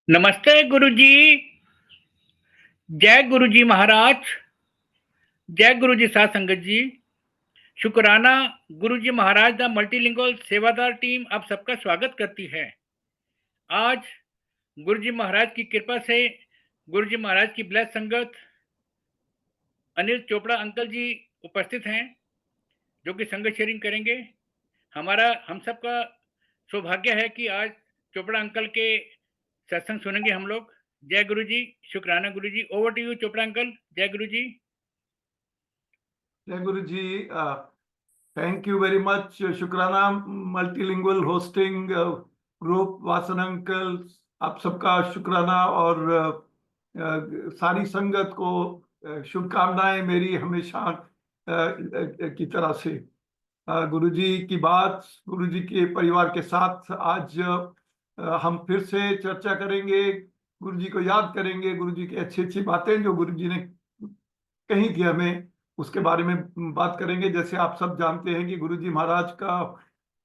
नमस्ते गुरुजी। जय गुरुजी महाराज। जय गुरुजी साध संगत जी। शुक्राना। गुरुजी महाराज द मल्टीलिंगुअल सेवादार टीम आप सबका स्वागत करती है। आज गुरुजी महाराज की कृपा से गुरुजी महाराज की ब्लेस संगत अनिल चोपड़ा अंकल जी उपस्थित हैं, जो कि संगत शेयरिंग करेंगे। हम सबका सौभाग्य है कि आज चोपड़ा अंकल के सत्संग सुनेंगे हम लोग। जय गुरुजी। शुक्राना गुरुजी। Over to you Chopra uncle. जय गुरुजी। जय Guru ji. Thank you very much. शुक्राना multilingual hosting group Vasan uncle, आप सबका शुक्राना। और सारी संगत को शुभकामनाएं मेरी हमेशा की तरह से। गुरुजी की बात, गुरुजी के परिवार के साथ आज हम फिर से चर्चा करेंगे, गुरुजी को याद करेंगे, गुरुजी की अच्छी अच्छी बातें जो गुरुजी ने कही थी हमें, उसके बारे में बात करेंगे। जैसे आप सब जानते हैं कि गुरुजी महाराज का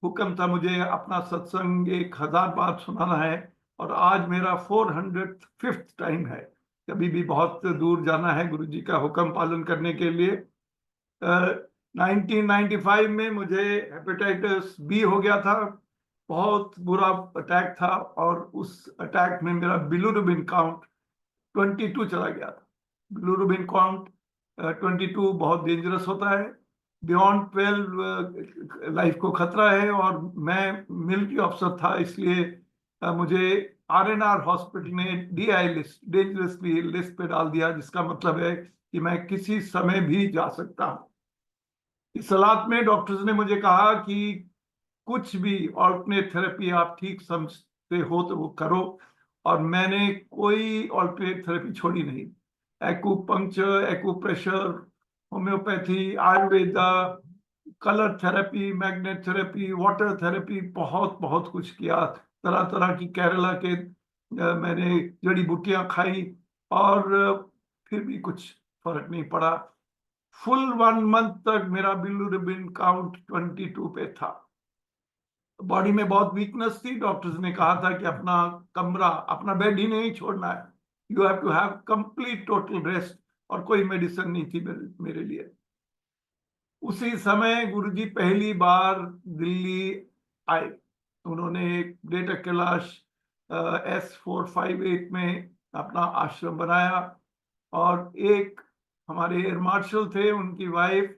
हुक्म था मुझे अपना सत्संग 1000 बार सुनाना है, और आज मेरा 405th टाइम है। कभी भी बहुत दूर जाना है गुरुजी का हुक्म पालन करने के लिए। 1995 में मुझे हेपेटाइटिस बी हो गया था, बहुत बुरा अटैक था, और उस अटैक में मेरा बिलिरुबिन काउंट 22 चला गया था। बिलिरुबिन काउंट 22 बहुत डेंजरस होता है। बियॉन्ड 12 लाइफ को खतरा है। और मैं मिलिट्री अफसर था, इसलिए मुझे आरएनआर हॉस्पिटल ने डीआई लिस्ट, डेंजरसली लिस्ट पे डाल दिया, जिसका मतलब है कि मैं किसी समय भी जा सकता हूँ। इस हालात में डॉक्टर्स ने मुझे कहा कि कुछ भी ऑल्टरनेट थेरेपी आप ठीक समझते हो तो वो करो, और मैंने कोई ऑल्टरनेट थेरेपी छोड़ी नहीं। Acupuncture, acupressure, homeopathy, Ayurveda, colour therapy, magnet therapy, water therapy, बहुत बहुत कुछ किया। तरह तरह की केरला के मैंने जड़ी बूटियां खाई, और फिर भी कुछ फर्क नहीं पड़ा। फुल 1 मंथ तक मेरा बिलिरुबिन काउंट 22 पे था। बॉडी में बहुत वीकनेस थी। डॉक्टर्स ने कहा था कि अपना कमरा, अपना बेड ही नहीं छोड़ना है, you have to have complete total rest, और कोई मेडिसिन नहीं थी मेरे लिए। उसी समय गुरुजी पहली बार दिल्ली आए। उन्होंने ग्रेटर कैलाश S458 में अपना आश्रम बनाया, और एक हमारे एयर मार्शल थे, उनकी वाइफ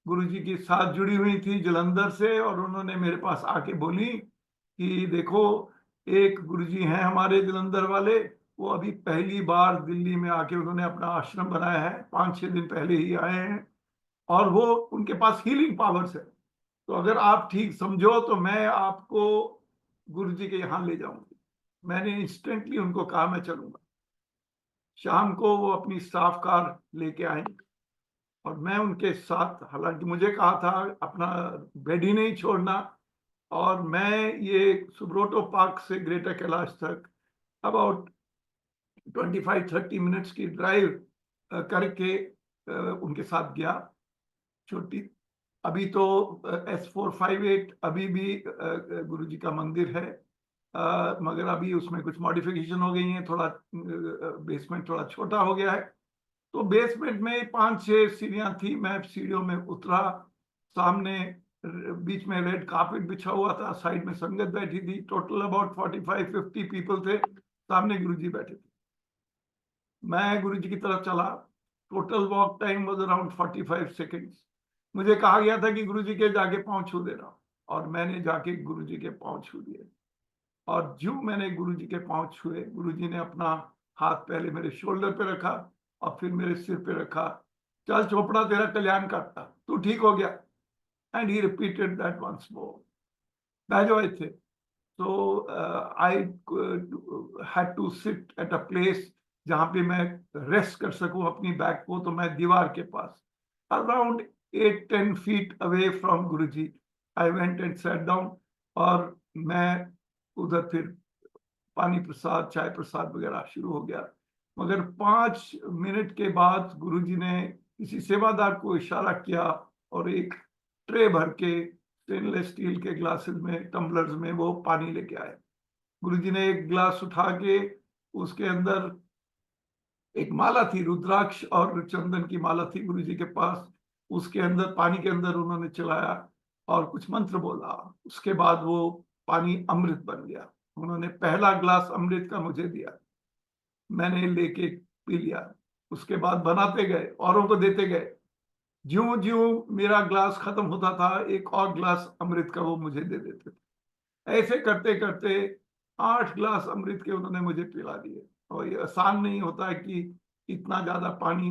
गुरुजी के साथ जुड़ी हुई थी जलंधर से, और उन्होंने मेरे पास आके बोली कि देखो, एक गुरुजी हैं हमारे जलंधर वाले, वो अभी पहली बार दिल्ली में आके उन्होंने अपना आश्रम बनाया है, 5-6 दिन पहले ही आए हैं, और वो उनके पास हीलिंग पावर्स है। तो अगर आप ठीक समझो तो मैं आपको गुरुजी के यहाँ ले जाऊंगी। मैंने इंस्टेंटली उनको कहा मैं चलूंगा। शाम को वो अपनी स्टाफ कार लेके आए, और मैं उनके साथ, हालांकि मुझे कहा था अपना बेड ही नहीं छोड़ना, और मैं ये सुब्रोटो पार्क से ग्रेटर कैलाश तक अबाउट 25-30 मिनट्स की ड्राइव करके उनके साथ गया। छोटी, अभी तो S458 अभी भी गुरुजी का मंदिर है, मगर अभी उसमें कुछ मॉडिफिकेशन हो गई है, थोड़ा बेसमेंट थोड़ा छोटा हो गया है। तो बेसमेंट में 5-6 सीढ़ियां थी, मैं सीढ़ियों में उतरा। सामने बीच में रेड कार्पेट बिछा हुआ था, साइड में संगत बैठी थी, टोटल अबाउट 45-50 पीपल थे। सामने गुरुजी बैठे थे, मैं गुरुजी की तरफ चला। Total walk time was around 45 seconds. मुझे कहा गया था कि गुरुजी के जाके पांव छू देना, और मैंने जाके गुरुजी के पांव छू दिए। और जो मैंने गुरुजी के पांव छुए, गुरुजी ने अपना हाथ पहले मेरे शोल्डर पे रखा, और फिर मेरे सिर पे रखा। चल चोपड़ा, तेरा कल्याण करता, तू ठीक हो गया। And he repeated that once more. बैठे थे, तो I had to sit at a place जहां पे मैं रेस्ट कर सकूं अपनी बैक को। तो मैं दीवार के पास, around 8-10 feet away from Guruji, I went and sat down. और मैं उधर फिर पानी प्रसाद, चाय प्रसाद वगैरह शुरू हो गया। मगर 5 मिनट के बाद गुरुजी ने किसी सेवादार को इशारा किया, और एक ट्रे भर के स्टेनलेस स्टील के ग्लासेस में, टम्बलर्स में वो पानी लेके आए। गुरुजी ने एक गिलास उठा के उसके अंदर एक माला थी, रुद्राक्ष और चंदन की माला थी गुरुजी के पास। उसके अंदर, पानी के अंदर उन्होंने चलाया और कुछ मंत्र बोला। उसके बाद वो पानी अमृत बन गया। उन्होंने पहला ग्लास अमृत का मुझे दिया, मैंने लेके पी लिया। उसके बाद बनाते गए, औरों को देते गए। ज्यों ज्यों मेरा ग्लास खत्म होता था, एक और ग्लास अमृत का वो मुझे दे देते थे। ऐसे करते करते 8 ग्लास अमृत के उन्होंने मुझे पिला दिए। और ये आसान नहीं होता है कि इतना ज्यादा पानी,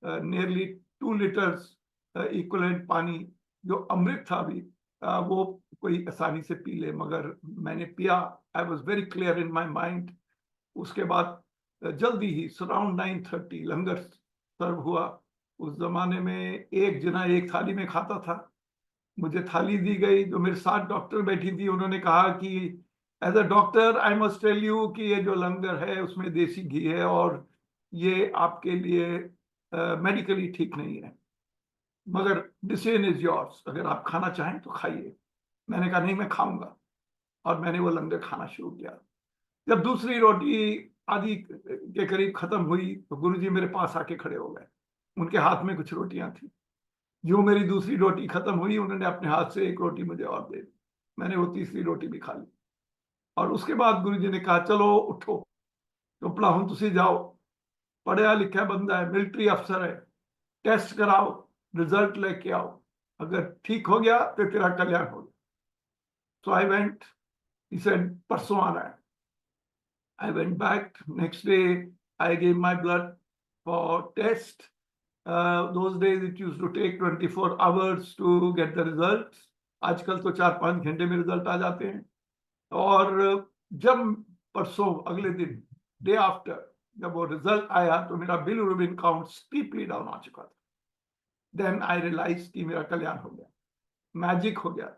नियरली 2 लीटर्स इक्वलेंट पानी जो अमृत था भी, वो कोई आसानी से पी ले। मगर मैंने पिया। I was very clear in my mind. उसके बाद जल्दी ही अराउंड 9:30 लंगर सर्व हुआ। उस जमाने में एक जना एक थाली में खाता था। मुझे थाली दी गई। जो मेरे साथ डॉक्टर बैठी थी, उन्होंने कहा कि as a doctor I must tell you कि ये जो लंगर है उसमें देसी घी है और ये आपके लिए मेडिकली ठीक नहीं है, मगर डिसीजन इज योर्स, अगर आप खाना चाहें तो खाइए। मैंने कहा नहीं, मैं खाऊंगा। और मैंने वो लंगर खाना शुरू किया। जब दूसरी रोटी आधी के करीब खत्म हुई तो गुरुजी मेरे पास आके खड़े हो गए। उनके हाथ में कुछ रोटियां थी। जो मेरी दूसरी रोटी खत्म हुई, उन्होंने अपने हाथ से एक रोटी मुझे और दे दी। मैंने वो तीसरी रोटी भी खा ली। और उसके बाद गुरुजी ने कहा, चलो उठो, चोपड़ा हूं तुसी जाओ, पढ़िया लिखा बंदा है, मिलिट्री अफसर है, टेस्ट कराओ, रिजल्ट लेके आओ, अगर ठीक हो गया तो तेरा कल्याण हो गया। सो आई वेंट। ही सेड परसों आना है। I went back. Next day, I gave my blood for test. Those days it used to take 24 hours to get the results. आजकल तो 4-5 घंटे में रिजल्ट आ जाते हैं। और जब परसों अगले दिन, डे आफ्टर, जब वो रिजल्ट आया तो मेरा बिलिरुबिन काउंट स्टीपली डाउन आ चुका था। देन आई रियलाइज कि मेरा कल्याण हो गया, मैजिक हो गया।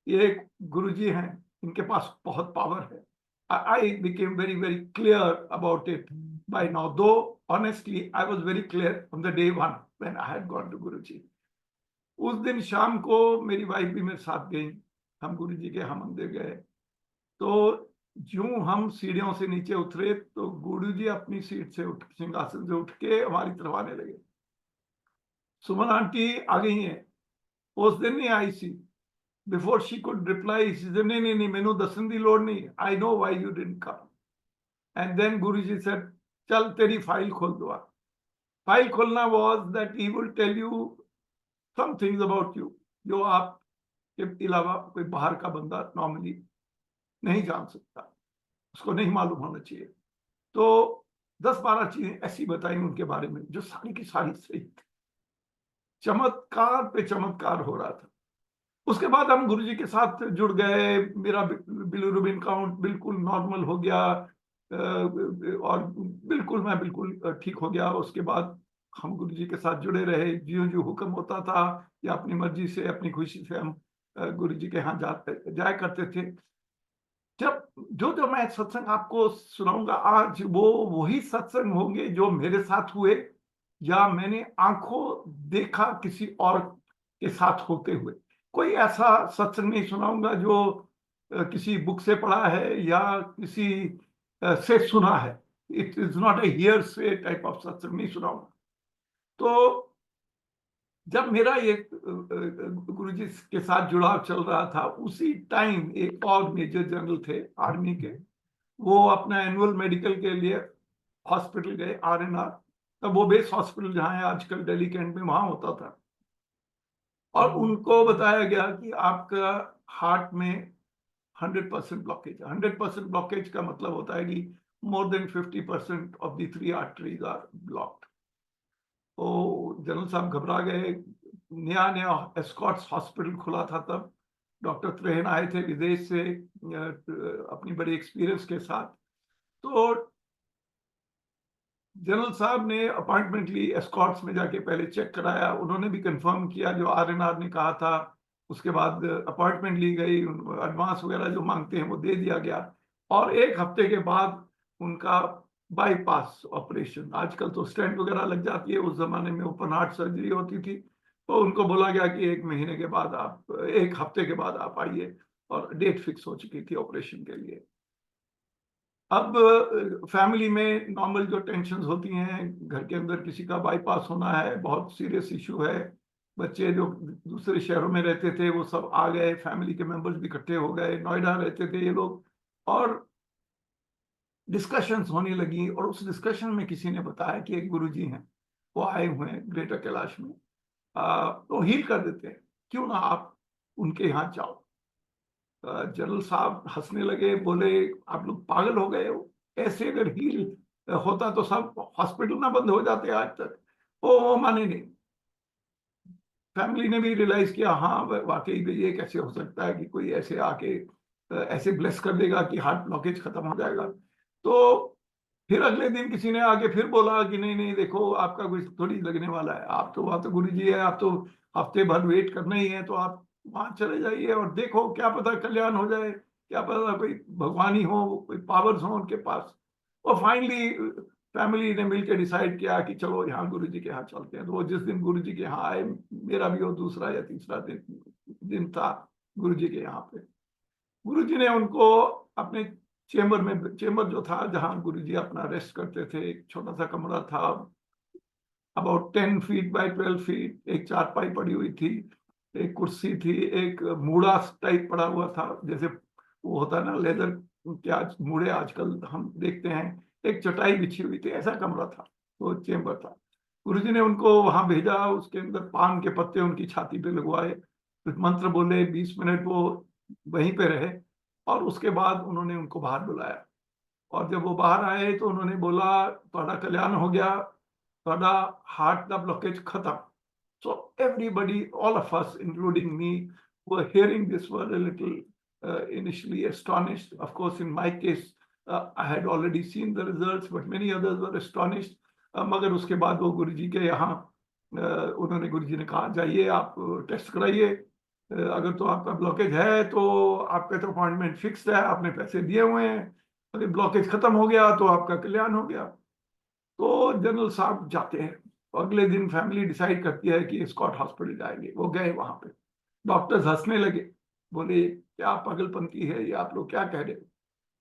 ये एक गुरुजी हैं, इनके पास बहुत पावर है। I became very, very clear about it by now. Though honestly, I was very clear from the day one when I had gone to Guruji. उस दिन शाम को मेरी वाइफ भी मेरे साथ गई। हम गुरुजी के यहाँ मंदिर गए। तो ज्यों हम सीढ़ियों से नीचे उतरे तो गुरुजी अपनी सीट से उठ, सिंहासन से उठ के हमारी तरफ आने लगे। सुमन आंटी आ गई हैं। उस दिन नहीं आई सी। Before she could reply, she said, नहीं नहीं नहीं, मैनू दसन दी लोड़ नहीं, I know why you didn't come. And then Guruji said, चल तेरी फाइल खोल दो। फाइल खोलना was that he will tell you some things about you जो आप के अलावा कोई बाहर का बंदा नॉर्मली नहीं जान सकता, उसको नहीं मालूम होना चाहिए। तो 10-12 चीजें ऐसी बताई उनके बारे में जो सारी की सारी सही थी। चमत्कार पे चमत्कार हो रहा था। उसके बाद हम गुरुजी के साथ जुड़ गए। मेरा बिलिरुबिन काउंट बिल्कुल नॉर्मल हो गया और बिल्कुल मैं बिल्कुल ठीक हो गया। उसके बाद हम गुरुजी के साथ जुड़े रहे। ज्यों ज्यों हुक्म होता था या अपनी मर्जी से, अपनी खुशी से हम गुरुजी के यहाँ जाया करते थे। जब जो जो मैं सत्संग आपको सुनाऊंगा आज, वो वही सत्संग होंगे जो मेरे साथ हुए या मैंने आंखों देखा किसी और के साथ होते हुए। कोई ऐसा सत्संग नहीं सुनाऊंगा जो किसी बुक से पढ़ा है या किसी से सुना है। It is not a here से टाइप ऑफ सत्संग नहीं सुनाऊंगा। तो जब मेरा ये गुरुजी के साथ जुड़ाव चल रहा था, उसी टाइम एक और मेजर जनरल थे आर्मी के, वो अपना एनुअल मेडिकल के लिए हॉस्पिटल गए, RNR। तब वो बेस हॉस्पिटल जहाँ है आजकल दिल्ली कैंट में, वहां होता था। और उनको बताया गया कि आपका हार्ट में 100% ब्लॉकेज है। 100% ब्लॉकेज का मतलब होता है कि more than 50% of the 3 arteries are blocked. तो जनरल साहब घबरा गए। नया नया एस्कॉट्स हॉस्पिटल खुला था तब। डॉक्टर त्रेहन आए थे विदेश से अपनी बड़ी एक्सपीरियंस के साथ। तो जनरल साहब ने अपॉइंटमेंट ली, एस्कॉट्स में जाके पहले चेक कराया। उन्होंने भी कंफर्म किया जो RNR ने कहा था। उसके बाद अपॉइंटमेंट ली गई, एडवांस वगैरह जो मांगते हैं वो दे दिया गया। और 1 हफ्ते के बाद उनका बाईपास ऑपरेशन, आजकल तो स्टेंट वगैरह लग जाती है, उस जमाने में ओपन हार्ट सर्जरी होती थी। तो उनको बोला गया कि 1 महीने के बाद आप, 1 हफ्ते के बाद आप आइए। और डेट फिक्स हो चुकी थी ऑपरेशन के लिए। अब फैमिली में नॉर्मल जो टेंशन होती हैं, घर के अंदर किसी का बाईपास होना है, बहुत सीरियस इशू है, बच्चे जो दूसरे शहरों में रहते थे वो सब आ गए, फैमिली के मेंबर्स भी इकट्ठे हो गए, नोएडा रहते थे ये लोग, और डिस्कशंस होने लगी। और उस डिस्कशन में किसी ने बताया कि एक गुरुजी हैं, वो आए हुए हैं ग्रेटर कैलाश में, तो हील कर देते हैं, क्यों ना आप उनके यहाँ जाओ। जनरल साहब हंसने लगे, बोले आप लोग पागल हो गए हो, ऐसे अगर हील होता तो सब हॉस्पिटल ना बंद हो जाते आज तक। वो माने नहीं। फैमिली ने भी रियलाइज किया, हाँ वाकई में ये कैसे हो सकता है कि कोई ऐसे आके ऐसे ब्लेस कर देगा कि हार्ट ब्लॉकेज खत्म हो जाएगा। तो फिर अगले दिन किसी ने आके फिर बोला कि नहीं नहीं देखो, आपका कुछ थोड़ी लगने वाला है, आप तो वहां तो गुरु जी है, आप तो हफ्ते भर वेट करना ही है, तो आप वहां चले जाइए और देखो, क्या पता कल्याण हो जाए, क्या पता कोई भगवान ही हो, कोई पावर्स हो उनके पास। और फाइनली फैमिली ने मिलकर डिसाइड किया कि चलो यहाँ गुरु जी के यहाँ चलते हैं। तो वो जिस दिन गुरु जी के यहाँ आए, मेरा भी वो दूसरा या तीसरा दिन था गुरु जी के यहाँ पे। गुरु जी ने उनको अपने चेम्बर जो था जहाँ गुरुजी अपना रेस्ट करते थे, एक छोटा सा कमरा था, अबाउट 10 फीट बाय 12 फीट, एक चारपाई पड़ी हुई थी, एक कुर्सी थी, एक मूड़ा टाइप पड़ा हुआ था, जैसे वो होता है ना लेदर के आज मूड़े आजकल हम देखते हैं, एक चटाई बिछी हुई थी, ऐसा कमरा था, वो चेम्बर था। गुरुजी ने उनको वहां भेजा, उसके अंदर पान के पत्ते उनकी छाती पे लगवाए, फिर मंत्र बोले, 20 मिनट वो वहीं पे रहे, और उसके बाद उन्होंने उनको बाहर बुलाया। और जब वो बाहर आए तो उन्होंने बोला, ਤੁਹਾਡਾ कल्याण हो गया, ਤੁਹਾਡਾ हार्ट का ब्लॉकेज खत्म। So everybody, all of us, including me, were hearing this were a little initially astonished. Of course, in my case, I had already seen the results, but many others were astonished. मगर उसके बाद वो गुरुजी के यहाँ उन्होंने गुरुजी ने कहा, जाइए आप टेस्ट कराइए, अगर तो आपका ब्लॉकेज है तो आपका तो अपॉइंटमेंट फिक्स है, आपने पैसे दिए हुए हैं, अगर ब्लॉकेज खत्म हो गया तो आपका कल्याण हो गया। तो जनरल साहब जाते हैं, अगले दिन फैमिली डिसाइड करती है कि स्कॉट हॉस्पिटल जाएंगे। वो गए वहां पे, डॉक्टर्स हंसने लगे, बोले क्या पागलपंती है ये, आप लोग क्या कह रहे हो।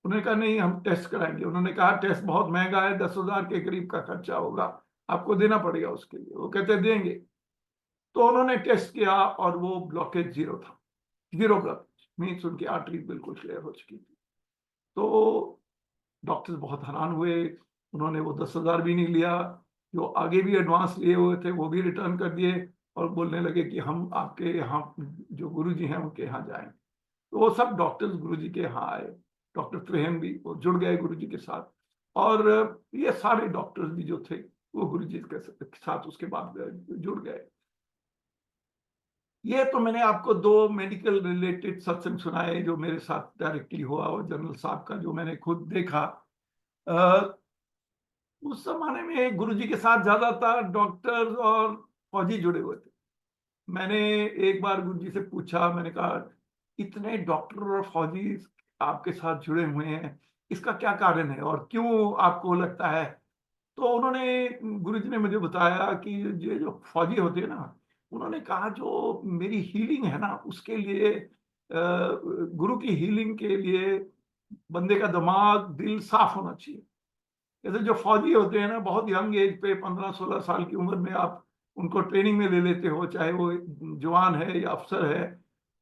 उन्होंने कहा नहीं, हम टेस्ट कराएंगे। उन्होंने कहा टेस्ट बहुत महंगा है, 10,000 के करीब का खर्चा होगा, आपको देना पड़ेगा उसके लिए। वो कहते देंगे। तो उन्होंने टेस्ट किया और वो ब्लॉकेज जीरो था, जीरो ब्लॉकेज मीन्स उनकी आर्टरी बिल्कुल क्लियर हो चुकी थी। तो डॉक्टर्स बहुत हैरान हुए, उन्होंने वो 10,000 भी नहीं लिया, जो आगे भी एडवांस लिए हुए थे वो भी रिटर्न कर दिए, और बोलने लगे कि हम आपके यहाँ जो गुरुजी हैं उनके यहाँ जाएं। तो वो सब डॉक्टर्स गुरुजी के यहाँ आए, डॉक्टर त्रेहन भी वो जुड़ गए गुरुजी के साथ, और ये सारे डॉक्टर्स भी जो थे वो गुरुजी के साथ उसके बाद जुड़ गए। ये तो मैंने आपको दो मेडिकल रिलेटेड सत्संग सुनाए जो मेरे साथ डायरेक्टली हुआ, और जनरल साहब का जो मैंने खुद देखा। उस जमाने में गुरुजी के साथ ज्यादातर डॉक्टर्स और फौजी जुड़े हुए थे। मैंने एक बार गुरुजी से पूछा, मैंने कहा इतने डॉक्टर और फौजी आपके साथ जुड़े हुए हैं, इसका क्या कारण है और क्यों आपको लगता है। तो उन्होंने, गुरुजी ने मुझे बताया कि ये जो फौजी होते हैं ना, उन्होंने कहा जो मेरी हीलिंग है ना, उसके लिए गुरु की हीलिंग के लिए बंदे का दिमाग दिल साफ होना चाहिए। जैसे जो फौजी होते हैं ना, बहुत यंग एज पे 15-16 साल की उम्र में आप उनको ट्रेनिंग में ले लेते हो, चाहे वो जवान है या अफसर है,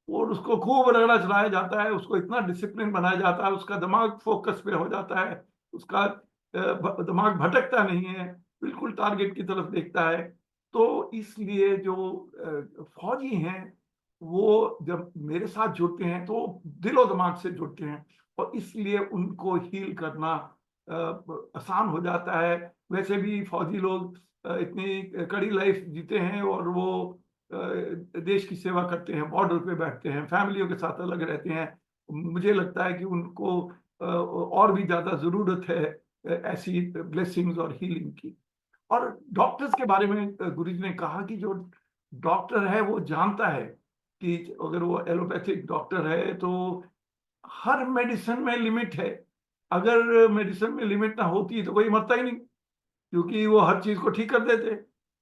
और उसको खूब रगड़ा चलाया जाता है, उसको इतना डिसिप्लिन बनाया जाता है, उसका दिमाग फोकस पे हो जाता है, उसका दिमाग भटकता नहीं है, बिल्कुल टारगेट की तरफ देखता है। तो इसलिए जो फौजी हैं वो जब मेरे साथ जुड़ते हैं तो दिलो दिमाग से जुड़ते हैं, और इसलिए उनको हील करना आसान हो जाता है। वैसे भी फौजी लोग इतनी कड़ी लाइफ जीते हैं, और वो देश की सेवा करते हैं, बॉर्डर पे बैठते हैं, फैमिलियों के साथ अलग रहते हैं। मुझे लगता है कि उनको और भी ज्यादा जरूरत है ऐसी ब्लेसिंग्स और हीलिंग की। और डॉक्टर्स के बारे में गुरुजी ने कहा कि जो डॉक्टर है वो जानता है कि अगर वो एलोपैथिक डॉक्टर है तो हर मेडिसिन में लिमिट है, अगर मेडिसिन में लिमिट ना होती तो कोई मरता ही नहीं, क्योंकि वो हर चीज को ठीक कर देते।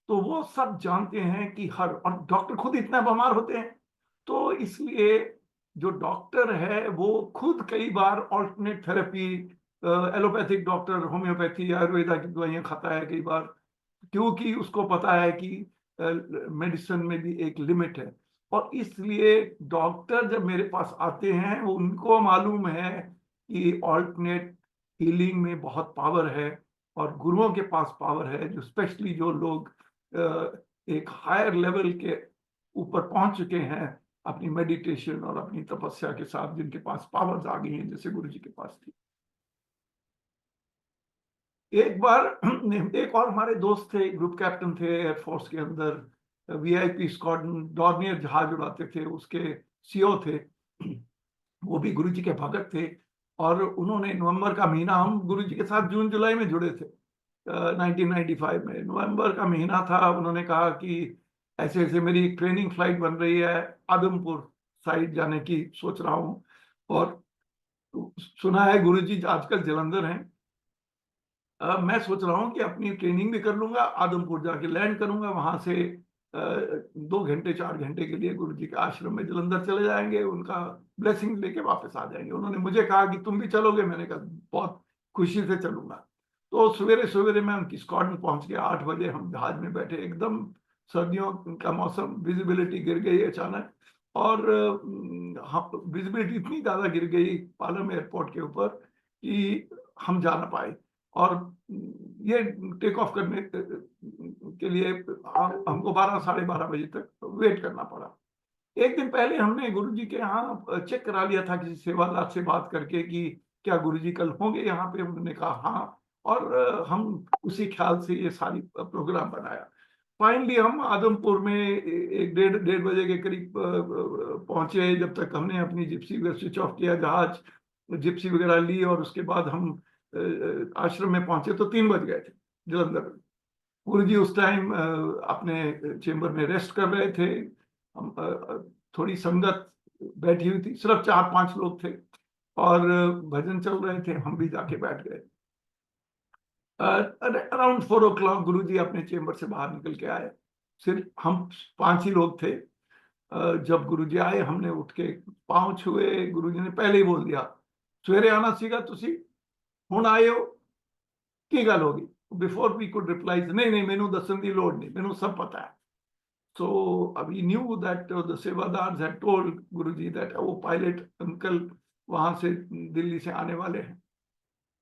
तो वो सब जानते हैं कि हर, और डॉक्टर खुद इतना बीमार होते हैं, तो इसलिए जो डॉक्टर है वो खुद कई बार alternate therapy allopathic doctor homeopathy Ayurveda की दवाइयाँ खाता है कई बार, क्योंकि उसको पता है कि मेडिसिन में भी एक लिमिट है। और इसलिए डॉक्टर जब मेरे पास आते हैं, उनको मालूम है कि ऑल्टरनेट हीलिंग में बहुत पावर है, और गुरुओं के पास पावर है, जो स्पेशली जो लोग एक हायर लेवल के ऊपर पहुंच चुके हैं अपनी मेडिटेशन और अपनी तपस्या के साथ, जिनके पास पावर्स आ गई हैं, जैसे गुरु जी के पास थी। एक बार एक और हमारे दोस्त थे, ग्रुप कैप्टन थे एयरफोर्स के अंदर, वीआईपी स्क्वाड्रन डॉर्नियर जहाज उड़ाते थे, उसके सीओ थे। वो भी गुरु जी के भगत थे, और उन्होंने नवंबर का महीना, हम गुरु जी के साथ जून जुलाई में जुड़े थे 1995 में, नवंबर का महीना था। उन्होंने कहा कि ऐसे ऐसे मेरी ट्रेनिंग फ्लाइट बन रही है, आदमपुर साइड जाने की सोच रहा हूँ, और सुना है गुरु जी आजकल जलंधर हैं। मैं सोच रहा हूँ कि अपनी ट्रेनिंग भी कर लूंगा, आदमपुर जाके लैंड करूंगा, वहां से 2 घंटे 4 घंटे के लिए गुरु जी के आश्रम में जलंधर चले जाएंगे, उनका ब्लेसिंग लेके वापस आ जाएंगे। उन्होंने मुझे कहा कि तुम भी चलोगे? मैंने कहा बहुत खुशी से चलूंगा। तो सवेरे सवेरे मैं उनकी स्क्वाड में पहुंच गया, 8 बजे हम जहाज में बैठे, एकदम सर्दियों का मौसम, विजिबिलिटी गिर गई अचानक, और विजिबिलिटी इतनी ज्यादा गिर गई पालम एयरपोर्ट के ऊपर कि हम जा ना पाए। और ये टेक ऑफ करने के लिए हमको 12 साढ़े 12 बजे तक वेट करना पड़ा। एक दिन पहले हमने गुरुजी के यहाँ चेक करा लिया था किसी सेवादार से बात करके कि क्या गुरुजी कल होंगे यहाँ पे। उन्होंने कहा हाँ, और हम उसी ख्याल से ये सारी प्रोग्राम बनाया। फाइनली हम आदमपुर में 1 डेढ़ बजे के करीब पहुंचे। जब तक हमने अपनी जिप्सी वगैरह स्विच ऑफ किया जहाज, जिप्सी वगैरह ली, और उसके बाद हम आश्रम में पहुंचे तो 3 बज गए थे जलंधर में। गुरु जी उस टाइम अपने चेम्बर में रेस्ट कर रहे थे। हम थोड़ी संगत बैठी हुई थी, सिर्फ 4-5 लोग थे, और भजन चल रहे थे, हम भी जाके बैठ गए। अराउंड 4 o'clock गुरु जी अपने चेम्बर से बाहर निकल के आए। सिर्फ हम 5 ही लोग थे। जब गुरु जी आए, हमने उठ के पांव छुए। गुरु जी ने पहले ही बोल दिया, सवेरे आना सीगा तुसी, हुण आए हो, की गल होगी। बिफोर वी कुड रिप्लाई, नहीं नहीं मैनू दसन की लोड़ नहीं, मैनू सब पता है। So we knew that the सेवादार्स had told Guruji that वो पायलट अंकल वहां से दिल्ली से आने वाले हैं।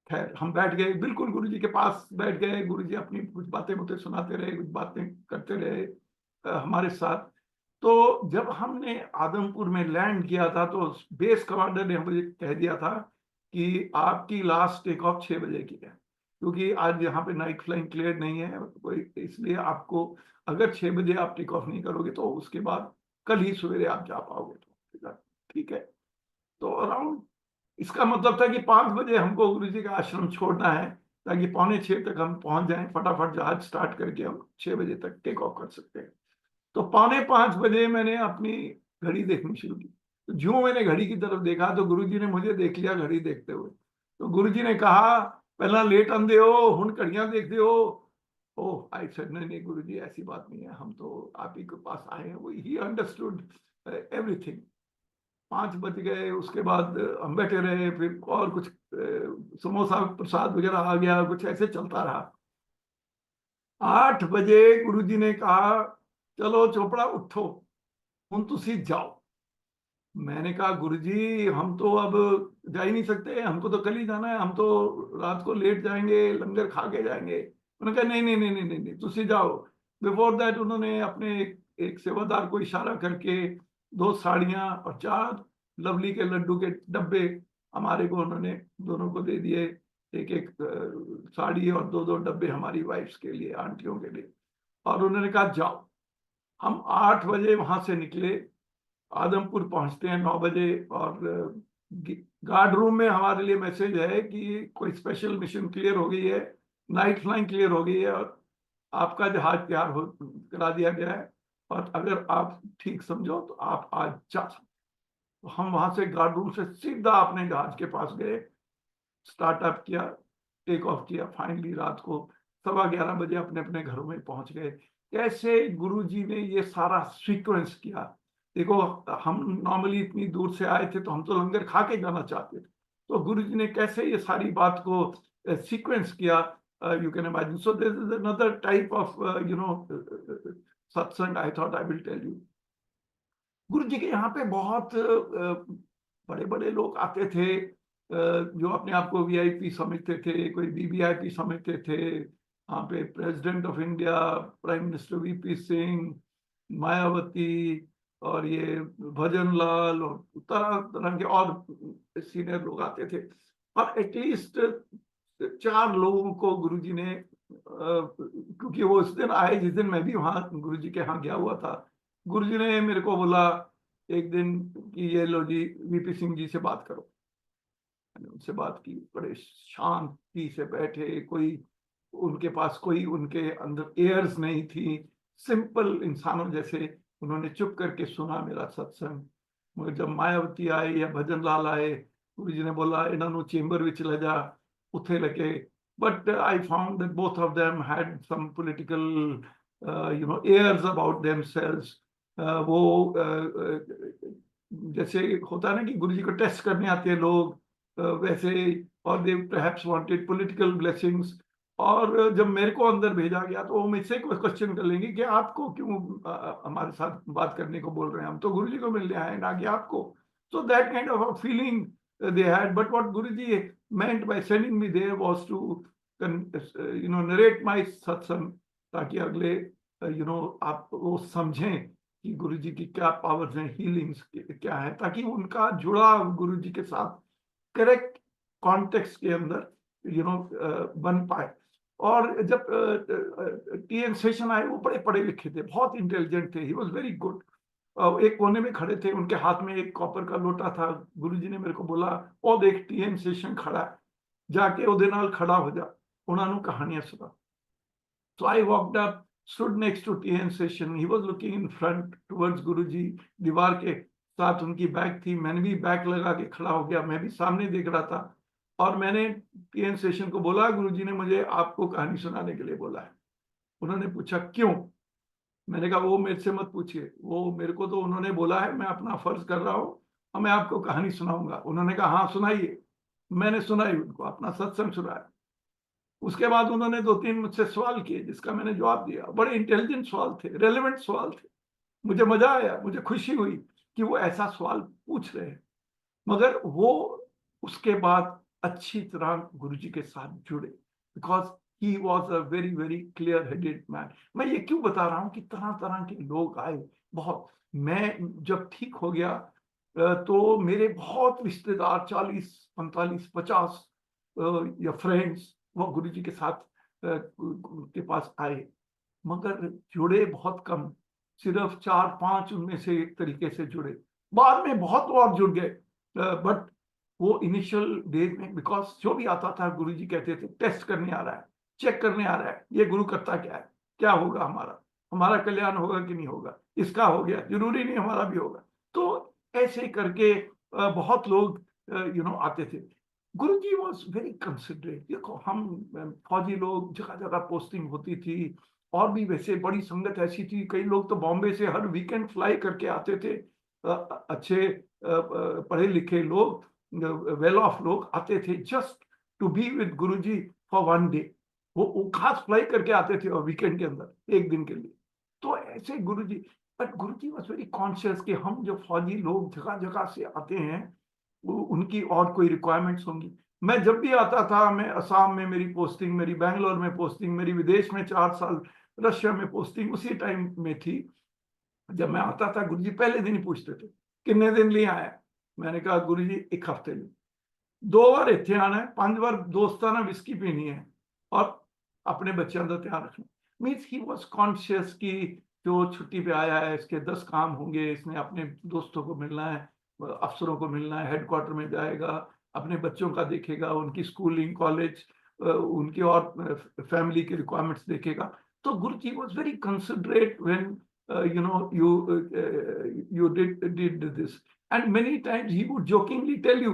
खैर हम बैठ गए, बिल्कुल गुरुजी के पास बैठ गए। गुरुजी अपनी कुछ बातें मुझे सुनाते रहे, कुछ बातें करते रहे हमारे साथ। तो जब हमने आदमपुर में लैंड किया था, तो बेस कमांडर ने मुझे कह दिया था कि आपकी लास्ट टेक ऑफ 6 बजे की है, क्योंकि आज यहाँ पे नाइट फ्लाइंग क्लियर नहीं है कोई, इसलिए आपको अगर 6 बजे आप टेक ऑफ नहीं करोगे तो उसके बाद कल ही सवेरे आप जा पाओगे। तो ठीक है। तो अराउंड, इसका मतलब था कि 5 बजे हमको गुरु जी का आश्रम छोड़ना है, ताकि 5:45 तक हम पहुंच जाएं, फटाफट जहाज स्टार्ट करके हम 6 बजे तक टेक ऑफ कर सकते हैं। तो 4:45 बजे मैंने अपनी घड़ी देखनी शुरू की। तो जो मैंने घड़ी की तरफ देखा, तो गुरुजी ने मुझे देख लिया घड़ी देखते हुए। तो गुरुजी ने कहा, पहला लेट आंदे हो, हुण घड़ियां देखते हो। ओह, आई सेड नहीं नहीं गुरुजी, ऐसी बात नहीं है, हम तो आप ही के पास आए हैं। He understood everything. 5 बज गए, उसके बाद हम बैठे रहे, फिर और कुछ समोसा प्रसाद वगैरह आ गया, कुछ ऐसे चलता रहा। 8 बजे गुरुजी ने कहा, चलो चोपड़ा उठो, हुण तुसी जाओ। मैंने कहा गुरुजी हम तो अब जा ही नहीं सकते, हमको तो कल ही जाना है, हम तो रात को लेट जाएंगे, लंगर खा के जाएंगे। उन्होंने कहा नहीं नहीं नहीं नहीं नहीं, नहीं तुसी जाओ। बिफोर दैट उन्होंने अपने एक सेवादार को इशारा करके 2 साड़ियां और 4 लवली के लड्डू के डब्बे हमारे को उन्होंने दोनों को दे दिए। एक एक साड़ी और 2-2 डब्बे हमारी वाइफ्स के लिए, आंटियों के लिए। और उन्होंने कहा जाओ। हम 8 बजे वहां से निकले, आदमपुर पहुंचते हैं 9 बजे, और गार्ड रूम में हमारे लिए मैसेज है कि कोई स्पेशल मिशन क्लियर हो गई है, नाइट फ्लाइंग क्लियर हो गई है, और आपका जहाज तैयार हो करा दिया गया है, और अगर आप ठीक समझो तो आप आज जा सकते। तो हम वहां से गार्ड रूम से सीधा अपने जहाज के पास गए, स्टार्टअप किया, टेक ऑफ किया। फाइनली रात को 11:15 बजे अपने अपने घरों में पहुंच गए। कैसे गुरुजी ने ये सारा सीक्वेंस किया। देखो, हम नॉर्मली इतनी दूर से आए थे, तो हम तो लंगर खा के जाना चाहते थे, तो गुरुजी ने कैसे ये सारी बात को सीक्वेंस किया, you can imagine. So this is another type of satsang I thought I will tell you. गुरु जी के यहाँ पे बहुत बड़े बड़े लोग आते थे, जो अपने आप को वीआईपी समझते थे, कोई वीवीआईपी समझते थे। यहाँ पे president of India, prime minister VP Singh, Mayawati और ये भजन लाल और तरह तरह के और सीनियर लोग आते थे। और एटलीस्ट 4 लोगों को गुरुजी ने, क्योंकि वो उस दिन आए जिस दिन मैं भी वहां गुरुजी के यहाँ गया हुआ था, गुरुजी ने मेरे को बोला एक दिन कि ये लो जी, वीपी सिंह जी से बात करो। मैंने उनसे बात की, बड़े शांति से बैठे, कोई उनके पास कोई उनके अंदर एयर्स नहीं थी, सिंपल इंसानों जैसे उन्होंने चुप करके सुना मेरा सत्संग। मगर जब मायावती आए या भजन लाल आए, गुरुजी ने बोला इन्हों चेंबर विच ले जा, उथे लगे। But I found that both of them had some political airs about themselves. वो जैसे होता है ना कि गुरुजी को टेस्ट करने आते हैं लोग, वैसे, और दे परहैप्स वांटेड पॉलिटिकल ब्लेसिंग्स। और जब मेरे को अंदर भेजा गया तो वो मुझसे क्वेश्चन कर लेंगे कि आपको क्यों हमारे साथ बात करने को बोल रहे हैं, हम तो गुरुजी को मिलने आए ना कि आपको। So that kind of a feeling they had. But what Guruji meant by sending me there was to narrate my satsang, ताकि अगले आप वो समझें कि गुरुजी की क्या पावर्स हैं, हीलिंग्स क्या है, ताकि उनका जुड़ाव गुरुजी के साथ करेक्ट कॉन्टेक्स्ट के अंदर बन पाए। और जब टीएन सेशन आए, वो बड़े पढ़े लिखे थे, बहुत इंटेलिजेंट थे, ही वॉज वेरी गुड। एक कोने में खड़े थे, उनके हाथ में एक कॉपर का लोटा था। गुरुजी ने मेरे को बोला ओ देख टीएन सेशन खड़ा है, जाके ਉਹਦੇ ਨਾਲ खड़ा हो जा, उन्होंने कहानियां सुना। So I walked up, stood next to TN Session. He was looking in front towards Guruji. दीवार के साथ उनकी बैग थी, मैंने भी बैग लगा के खड़ा हो गया, मैं भी सामने देख रहा था। और मैंने TN Session को बोला गुरुजी ने मुझे आपको कहानी सुनाने के लिए बोला है। उन्होंने पूछा क्यों? मैंने कहा वो मेरे से मत पूछिए, वो मेरे को तो उन्होंने बोला है, मैं अपना फर्ज कर रहा हूँ और मैं आपको कहानी सुनाऊंगा। उन्होंने कहा हाँ सुनाइए। मैंने सुनाई, उनको अपना सत्संग सुनाया। उसके बाद उन्होंने 2-3 मुझसे सवाल किए, जिसका मैंने जवाब दिया। बड़े इंटेलिजेंट सवाल थे, रेलेवेंट सवाल थे। मुझे मजा आया, मुझे खुशी हुई कि वो ऐसा सवाल पूछ रहे हैं। मगर वो उसके बाद अच्छी तरह गुरुजी के साथ जुड़े, because he was a very very clear headed man. मैं ये क्यों बता रहा हूँ कि तरह तरह के लोग आए बहुत। मैं जब ठीक हो गया तो मेरे बहुत रिश्तेदार 40, 45, 50 या फ्रेंड्स वो गुरुजी के साथ के पास आए, मगर जुड़े बहुत कम, सिर्फ 4-5 उनमें से एक तरीके से जुड़े। बाद में बहुत और जुड़ गए, बट वो इनिशियल डेज में, बिकॉज जो भी आता था गुरुजी कहते थे टेस्ट करने आ रहा है, चेक करने आ रहा है, ये गुरु करता क्या है, क्या होगा हमारा कल्याण होगा कि नहीं होगा, इसका हो गया जरूरी नहीं हमारा भी होगा। तो ऐसे करके बहुत लोग आते थे। गुरुजी वॉज वेरी कंसिडरेट। देखो हम फौजी लोग, जगह जगह पोस्टिंग होती थी, और भी वैसे बड़ी संगत ऐसी थी, कई लोग तो बॉम्बे से हर वीकेंड फ्लाई करके आते थे। अच्छे पढ़े लिखे लोग, वेल ऑफ लोग आते थे just to be with Guruji for 1 day. वो खास फ्लाई करके आते थे और वीकेंड के अंदर 1 दिन के लिए। तो ऐसे Guruji, but Guruji was very conscious कि हम जो फौजी लोग जगह जगह से आते हैं, उनकी और कोई रिक्वायरमेंट्स होंगी। मैं जब भी आता था, मैं असम में मेरी पोस्टिंग, मेरी बैंगलोर में पोस्टिंग, मेरी विदेश में 4 साल रशिया में पोस्टिंग उसी टाइम में थी। जब मैं आता था गुरुजी पहले दिन ही पूछते थे कितने दिन लिए आया। मैंने कहा गुरुजी 1 हफ्ते लिए। 2 बार इतने आना है, 5 बार दोस्ताना विस्की पीनी है और अपने बच्चों का ध्यान रखना। मीन्स ही वॉज कॉन्शियस कि जो छुट्टी पे आया है इसके 10 काम होंगे, इसने अपने दोस्तों को मिलना है, अफसरों को मिलना है, हेडक्वार्टर में जाएगा, अपने बच्चों का देखेगा, उनकी स्कूलिंग, कॉलेज, उनकी और फैमिली की रिक्वायरमेंट्स देखेगा। तो Guruji was very considerate when you did this, and many times he would jokingly tell you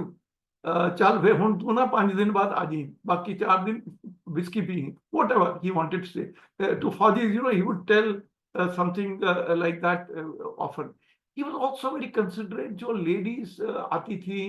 चल वे हुन तू ना 5 दिन बाद आ जी, बाकी 4 दिन whisky P, whatever he wanted to say to Fauji, he would tell something like that often. He was also very considerate. जो ladies आती थी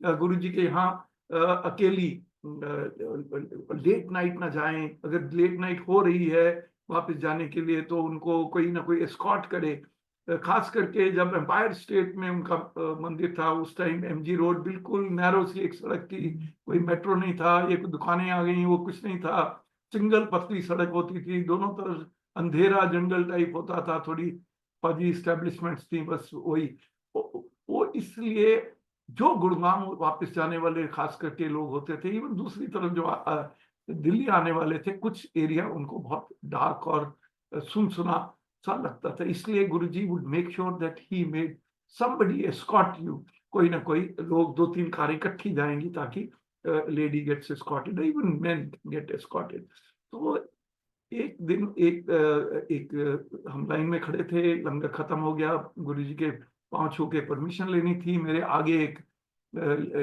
गुरुजी के यहाँ, अकेली लेट नाइट ना जाएं, अगर लेट नाइट हो रही है वापस जाने के लिए तो उनको कोई ना कोई एस्कॉर्ट करे। खास करके जब एम्पायर स्टेट में उनका मंदिर था, उस टाइम एमजी रोड बिल्कुल नैरो सी एक सड़क थी, कोई मेट्रो नहीं था, ये कोई दुकानें आ गई वो कुछ नहीं था, सिंगल पतली सड़क होती थी, दोनों तरफ अंधेरा जंगल टाइप होता था, थोड़ी फौजी स्टैब्लिशमेंट्स थी, बस वही वो इसलिए जो गुड़गांव वापस जाने वाले खास करके लोग होते थे, इवन दूसरी तरफ जो दिल्ली आने वाले थे, कुछ एरिया उनको बहुत डार्क और सुनसुना सा लगता था। इसलिए Guruji would make sure that he made somebody escort you, कोई ना कोई लोग, दो तीन कारें इकट्ठी जाएंगी ताकि lady gets escorted, even men get escorted. तो एक दिन हम लाइन में खड़े थे, लंगर खत्म हो गया, गुरुजी के पांव छू के परमिशन लेनी थी, मेरे आगे एक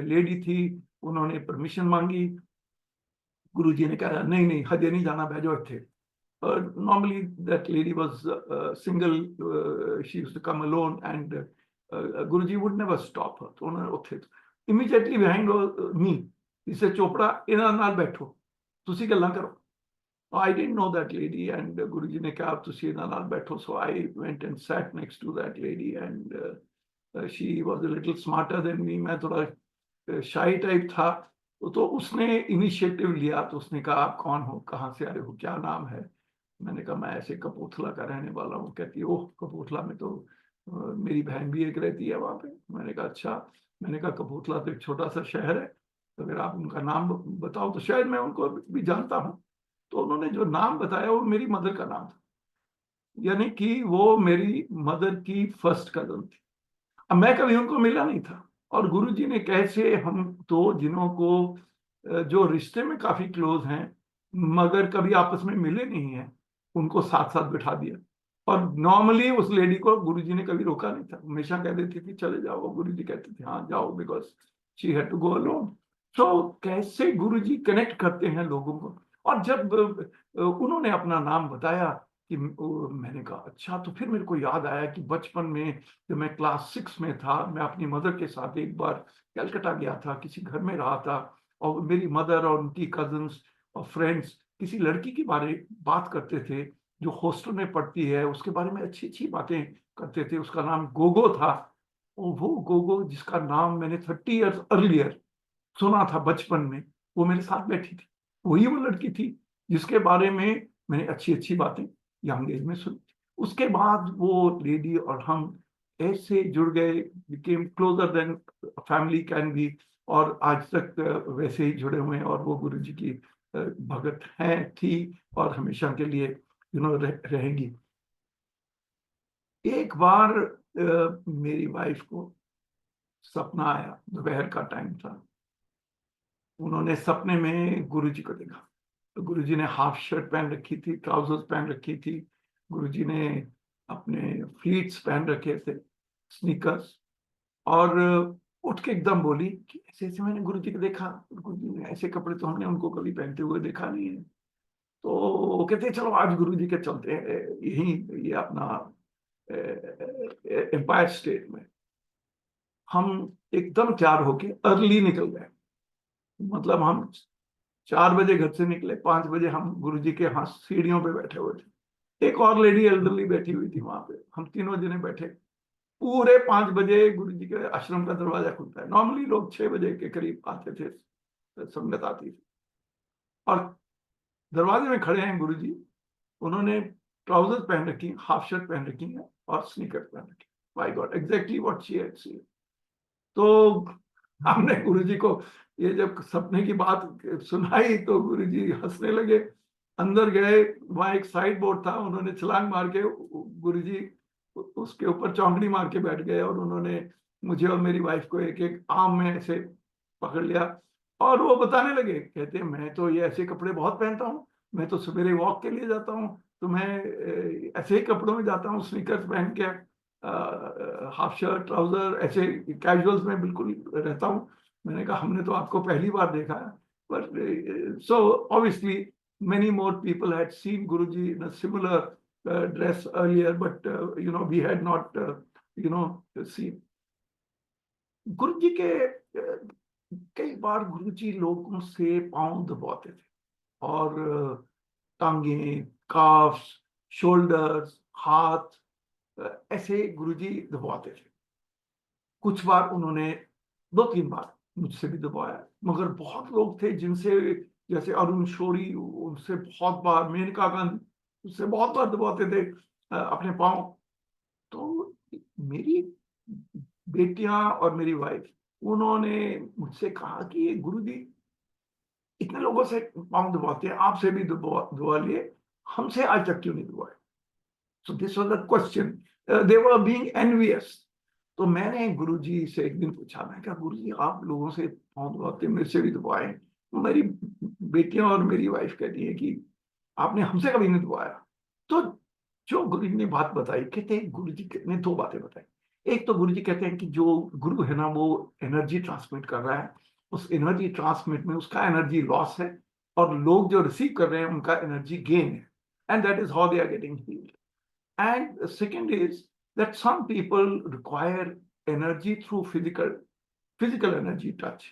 लेडी थी, उन्होंने परमिशन मांगी, गुरुजी ने कहा नहीं नहीं हजे नहीं जाना, बैठो थे। Normally that lady was single, she used to come alone, and Guruji would never stop her. तो उन्होंने ਉੱਥੇ immediately behind me, he said Chopra ਇਹਨਾਂ ਨਾਲ ਬੈਠੋ, ਤੁਸੀਂ ਗੱਲਾਂ ਕਰੋ। I didn't know that lady, and Guruji ने कहा ਤੁਸੀਂ ਇਹਨਾਂ ਨਾਲ ਬੈਠੋ, so I went and sat next to that lady, and she was a little smarter than me, मैं थोड़ा शाई टाइप था, तो उसने इनिशिएटिव लिया, तो उसने कहा आप कौन हो, कहाँ से आए हो, क्या नाम है। मैंने कहा मैं ऐसे कपूरथला का रहने वाला हूँ। कहती है ओह कपूरथला में तो मेरी बहन भी एक रहती है वहाँ पे। मैंने कहा अच्छा। मैंने कहा कपूरथला तो एक छोटा सा शहर है, तो अगर आप उनका नाम बताओ तो शायद मैं उनको भी जानता हूँ। तो उन्होंने जो नाम बताया वो मेरी मदर का नाम था, यानी कि वो मेरी मदर की फर्स्ट कजन थी। अब मैं कभी उनको मिला नहीं था, और गुरुजी ने कैसे हम तो जिन्हों को जो रिश्ते में काफी क्लोज हैं मगर कभी आपस में मिले नहीं हैं, उनको साथ साथ बिठा दिया। और नॉर्मली उस लेडी को गुरुजी ने कभी रोका नहीं था, हमेशा कह देती थी चले जाओ, गुरुजी कहते थे हाँ जाओ, because she had to go alone. So कैसे गुरुजी कनेक्ट करते हैं लोगों को। और जब उन्होंने अपना नाम बताया कि मैंने कहा अच्छा, तो फिर मेरे को याद आया कि बचपन में जब मैं क्लास 6 में था, मैं अपनी मदर के साथ एक बार कलकत्ता गया था, किसी घर में रहा था, और मेरी मदर और उनकी कजन्स और फ्रेंड्स किसी लड़की के बारे बात करते थे जो हॉस्टल में पढ़ती है, उसके बारे में अच्छी अच्छी बातें करते थे। उसका नाम गोगो था, और वो गोगो जिसका नाम मैंने 30 ईयर्स अर्लियर सुना था बचपन में, वो मेरे साथ बैठी थी। वही वो लड़की थी जिसके बारे में मैंने अच्छी अच्छी बातें यंग एज में सुनी। उसके बाद वो लेडी और हम ऐसे जुड़ गए, became closure then family can be, और आज तक वैसे ही जुड़े हुए हैं। और वो गुरु जी की भगत है, थी, और हमेशा के लिए रहेंगी। एक बार मेरी वाइफ को सपना आया, दोपहर का टाइम था, उन्होंने सपने में गुरुजी को देखा। तो गुरुजी ने हाफ शर्ट पहन रखी थी, ट्राउजर्स पहन रखी थी, गुरुजी ने अपने फ्लीट्स पहन रखे थे, स्नीकर्स, और उठ के एकदम बोली कि ऐसे ऐसे मैंने गुरुजी को देखा, गुरुजी ने ऐसे कपड़े तो हमने उनको कभी पहनते हुए देखा नहीं है। तो कहते चलो आज गुरुजी के चलते हैं यहीं, ये अपना एम्पायर स्टेट में। हम एकदम तैयार होके अर्ली निकल गए, मतलब हम 4 बजे घर से निकले, 5 बजे हम गुरुजी के यहाँ सीढ़ियों पे बैठे हुए थे। एक और लेडी एल्डरली बैठी हुई थी वहां पे, हम तीनों जने बैठे। पूरे 5 बजे गुरुजी के आश्रम का दरवाजा खुलता है। नॉर्मली लोग 6 बजे के करीब आते थे, संगत आती थी, और दरवाजे में खड़े हैं गुरुजी। उन्होंने ट्राउजर पहन रखी, हाफ शर्ट पहन रखी है, और स्नीकर पहन रखी। My God, exactly what she had seen. तो हमने गुरुजी को ये जब सपने की बात सुनाई तो गुरुजी हंसने लगे। अंदर गए, वहां एक साइड बोर्ड था, उन्होंने छलांग मार के गुरुजी उसके ऊपर चौंकड़ी मार के बैठ गए, और उन्होंने मुझे और मेरी वाइफ को एक एक आर्म में ऐसे पकड़ लिया, और वो बताने लगे, कहते मैं तो ये ऐसे कपड़े बहुत पहनता हूँ, मैं तो सवेरे वॉक के लिए जाता हूँ, तो मैं ऐसे ही कपड़ों में जाता हूँ, स्नीकर्स पहन के, हाफ शर्ट ट्राउजर, ऐसे कैजुअल्स में बिल्कुल रहता हूँ। मैंने कहा हमने तो आपको पहली बार देखा है, पर so obviously many more people had seen Guruji in a similar dress earlier, but we had not seen. गुरुजी के कई बार गुरुजी लोगों से पाँव दबाते थे और टांगे, काफ्स, शोल्डर्स, हाथ, ऐसे गुरुजी दबाते थे। कुछ बार उन्होंने 2-3 बार मुझसे भी दबाया, मगर बहुत लोग थे जिनसे, जैसे अरुण शौरी, उनसे बहुत बार, मेनका गांधी, उससे बहुत बार दबाते थे अपने पाँव। तो मेरी बेटियां और मेरी वाइफ, उन्होंने मुझसे कहा कि ये गुरुजी इतने लोगों से पाँव दबाते हैं, आपसे भी दबा लिए, हमसे आज तक क्यों नहीं दबाए? So this was the question. They were being envious. तो मैंने गुरुजी से एक दिन पूछा, मैं कहा गुरुजी आप लोगों से पाँव दबाते, मेरे से भी दबाए। मेरी बेटियां और मेरी वाइफ कहती है कि आपने हमसे कभी नहीं दबाया। तो जो गुरुजी ने बात बताई, कहते हैं गुरुजी ने 2 बातें बताई। एक तो गुरुजी कहते हैं कि जो गुरु है ना, वो एनर्जी ट्रांसमिट कर रहा है, उस एनर्जी ट्रांसमिट में उसका एनर्जी लॉस है और लोग जो रिसीव कर रहे हैं उनका एनर्जी गेन है, and that is how they are getting healed. And the second is that some people require energy through physical energy touch.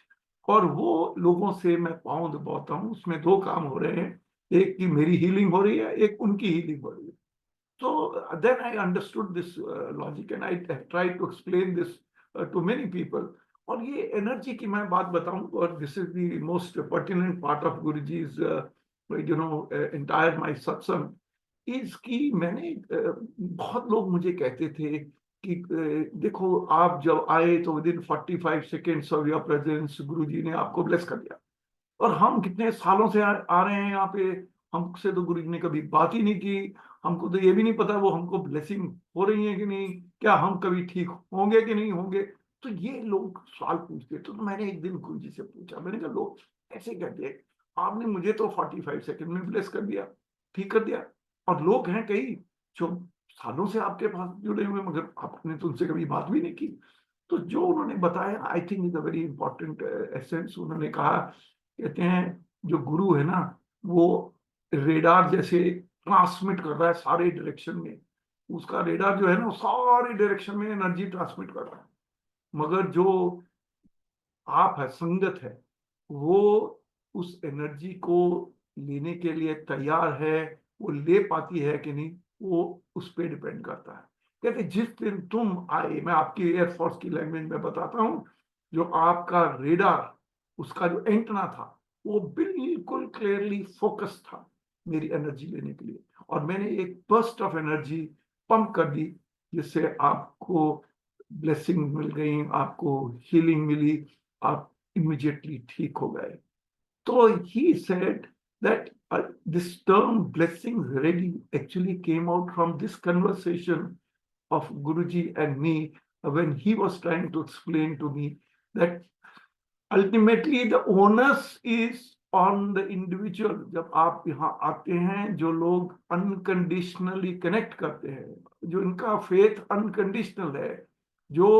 और वो लोगों से मैं पाँव दबाता हूँ, उसमें 2 काम हो रहे हैं, एक कि मेरी हीलिंग हो रही है, एक उनकी हीलिंग हो रही है। So then I understood this logic and I tried to explain this to many people. और ये एनर्जी की मैं बात बताऊं, और this is the most pertinent part of Guruji's entire my satsang, is कि मैंने बहुत लोग मुझे कहते थे कि देखो आप जब आए तो within 45 seconds of your presence Guruji ने आपको ब्लेस कर दिया, और हम कितने सालों से आ रहे हैं यहाँ पे, हमसे तो गुरु जी ने कभी बात ही नहीं की, हमको तो ये भी नहीं पता वो हमको ब्लेसिंग हो रही है कि नहीं, क्या हम कभी ठीक होंगे कि नहीं होंगे। तो ये लोग सवाल पूछते। तो मैंने एक दिन गुरु जी से पूछा, मैंने कहा लोग ऐसे कहते हैं, आपने मुझे तो 45 सेकंड में ब्लेस कर दिया, ठीक कर दिया, और लोग हैं कई जो सालों से आपके पास जुड़े हुए, मगर आपने तो उनसे कभी बात भी नहीं की। तो जो उन्होंने बताया, I think is a very important essence. उन्होंने कहा, कहते हैं जो गुरु है ना, वो रेडार जैसे ट्रांसमिट कर रहा है सारे डायरेक्शन में। उसका रेडार जो है ना, वो सारे डायरेक्शन में एनर्जी ट्रांसमिट कर रहा है, मगर जो आप है, संगत है, वो उस एनर्जी को लेने के लिए तैयार है, वो ले पाती है कि नहीं, वो उस पर डिपेंड करता है। कहते जिस दिन तुम आए, मैं आपकी एयरफोर्स की लैंग्वेज में बताता हूँ, जो आपका रेडार, उसका जो एंटना था, वो बिल्कुल क्लियरली फोकस था मेरी एनर्जी लेने के लिए, और मैंने एक बर्स्ट ऑफ एनर्जी पंप कर दी, जिससे आपको ब्लेसिंग मिल गई, आपको हीलिंग मिली, आप immediately ठीक हो गए। तो he said that this term blessings ready actually came out from this conversation of Guruji and me, when he was trying to explain to me that ultimately the onus is on the individual। जब आप यहाँ आते हैं, जो लोग unconditionally connect करते हैं, जो इनका फेथ अनकंडीशनल है, जो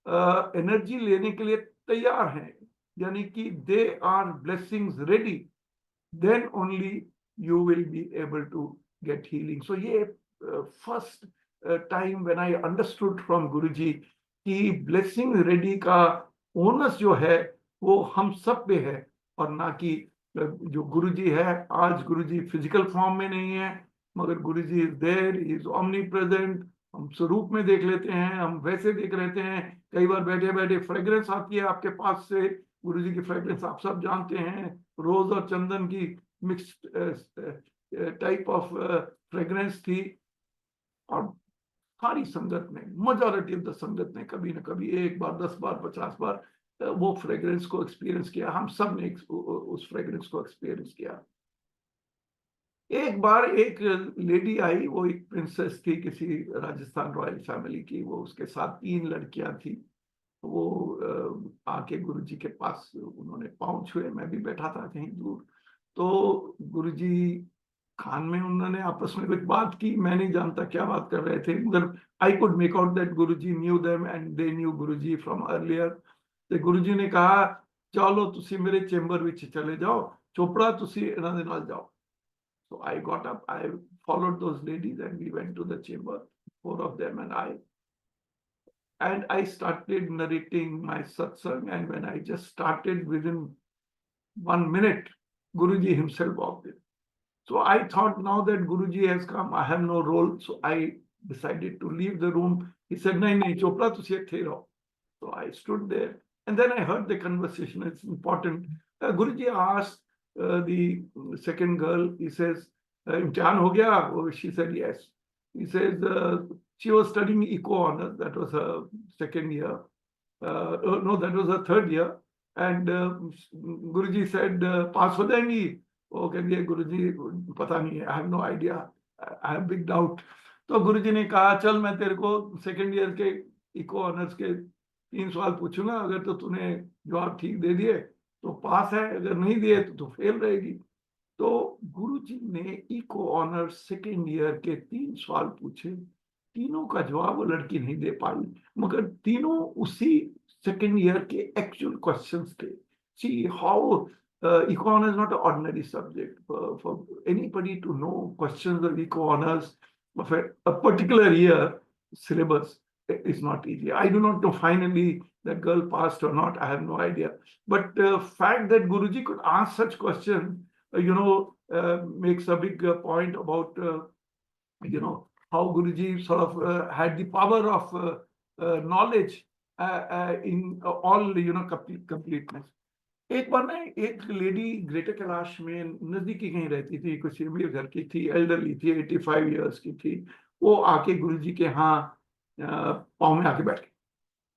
एनर्जी लेने के लिए तैयार हैं, यानी कि they are blessings ready, then only you will be able to get healing. So ये first time when I understood from Guruji कि blessing ready का onus जो है वो हम सब पे है, और ना कि जो गुरुजी है, आज गुरुजी फिजिकल फॉर्म में नहीं है, मगर Guruji is there, is omnipresent. हम स्वरूप में देख लेते हैं, हम वैसे देख लेते हैं, कई बार बैठे बैठे फ्रेग्रेंस आती है आपके पास से, गुरुजी की फ्रेग्रेंस आप सब जानते हैं, रोज और चंदन की मिक्स्ड टाइप ऑफ फ्रेग्रेंस थी। और सारी संगत ने, मेजॉरिटी ऑफ द संगत ने कभी ना कभी, 1 बार, 10 बार, 50 बार वो फ्रेग्रेंस को एक्सपीरियंस किया। हम सब ने उस फ्रेग्रेंस को एक्सपीरियंस किया। एक बार एक लेडी आई, वो एक प्रिंसेस थी किसी राजस्थान रॉयल फैमिली की, वो उसके साथ 3 लड़कियां थी। वो आके गुरुजी के पास उन्होंने पाँव छुए, मैं भी बैठा था कहीं दूर। तो गुरुजी खान में उन्होंने आपस में कुछ बात की, मैं नहीं जानता क्या बात कर रहे थे, मगर I could make out that Guruji knew them and they knew Guruji from earlier. तो गुरुजी ने कहा, चलो तुसी मेरे चेंबर विच चले जाओ, चोपड़ा तुसी इन्हां दे नाल जाओ। So I got up, I followed those ladies and we went to the chamber, 4 of them and I. and I started narrating my satsang, and when I just started, within 1 minute, Guruji himself walked in. So I thought, now that Guruji has come, I have no role. So I decided to leave the room. He said, "Nahi, Chopra, तुसी इत्थे रहो." So I stood there, and then I heard the conversation. It's important. Guruji asked the second girl, he says, "Imtihan ho gaya?" Oh, she said yes. He says, she was studying eco honors. That was her second year. No, that was her third year. And Guruji said, "Pass ho jayenge?" वो कहती है, "गुरुजी पता नहीं है, I have no idea, I have big doubt." तो गुरुजी ने कहा, "चल मैं तेरे को सेकंड ईयर के इको ऑनर्स के 3 सवाल पूछूंगा, अगर तो तूने जवाब ठीक दे दिए तो पास है, अगर नहीं दिए तो तू फेल रहेगी." तो गुरुजी ने इको ऑनर्स सेकंड ईयर के 3 सवाल पूछे, तीनों का जवाब वो लड़की नहीं दे पाई, मगर तीनों उसी सेकंड ईयर के एक्चुअल क्वेश्चंस थे. See how econ is not an ordinary subject. For anybody to know questions of eco honors of a particular year syllabus is not easy. I do not know finally that girl passed or not. I have no idea. But the fact that Guruji could ask such questions, makes a big point about, how Guruji sort of had the power of knowledge in all, completeness. एक बार ना एक lady greater Kailash में नजदीकी कहीं रहती थी, कुछ अमीर घर की थी, एल्डरली थी, 85 इयर्स की थी. वो आके गुरुजी के यहाँ पाँव में आके बैठी.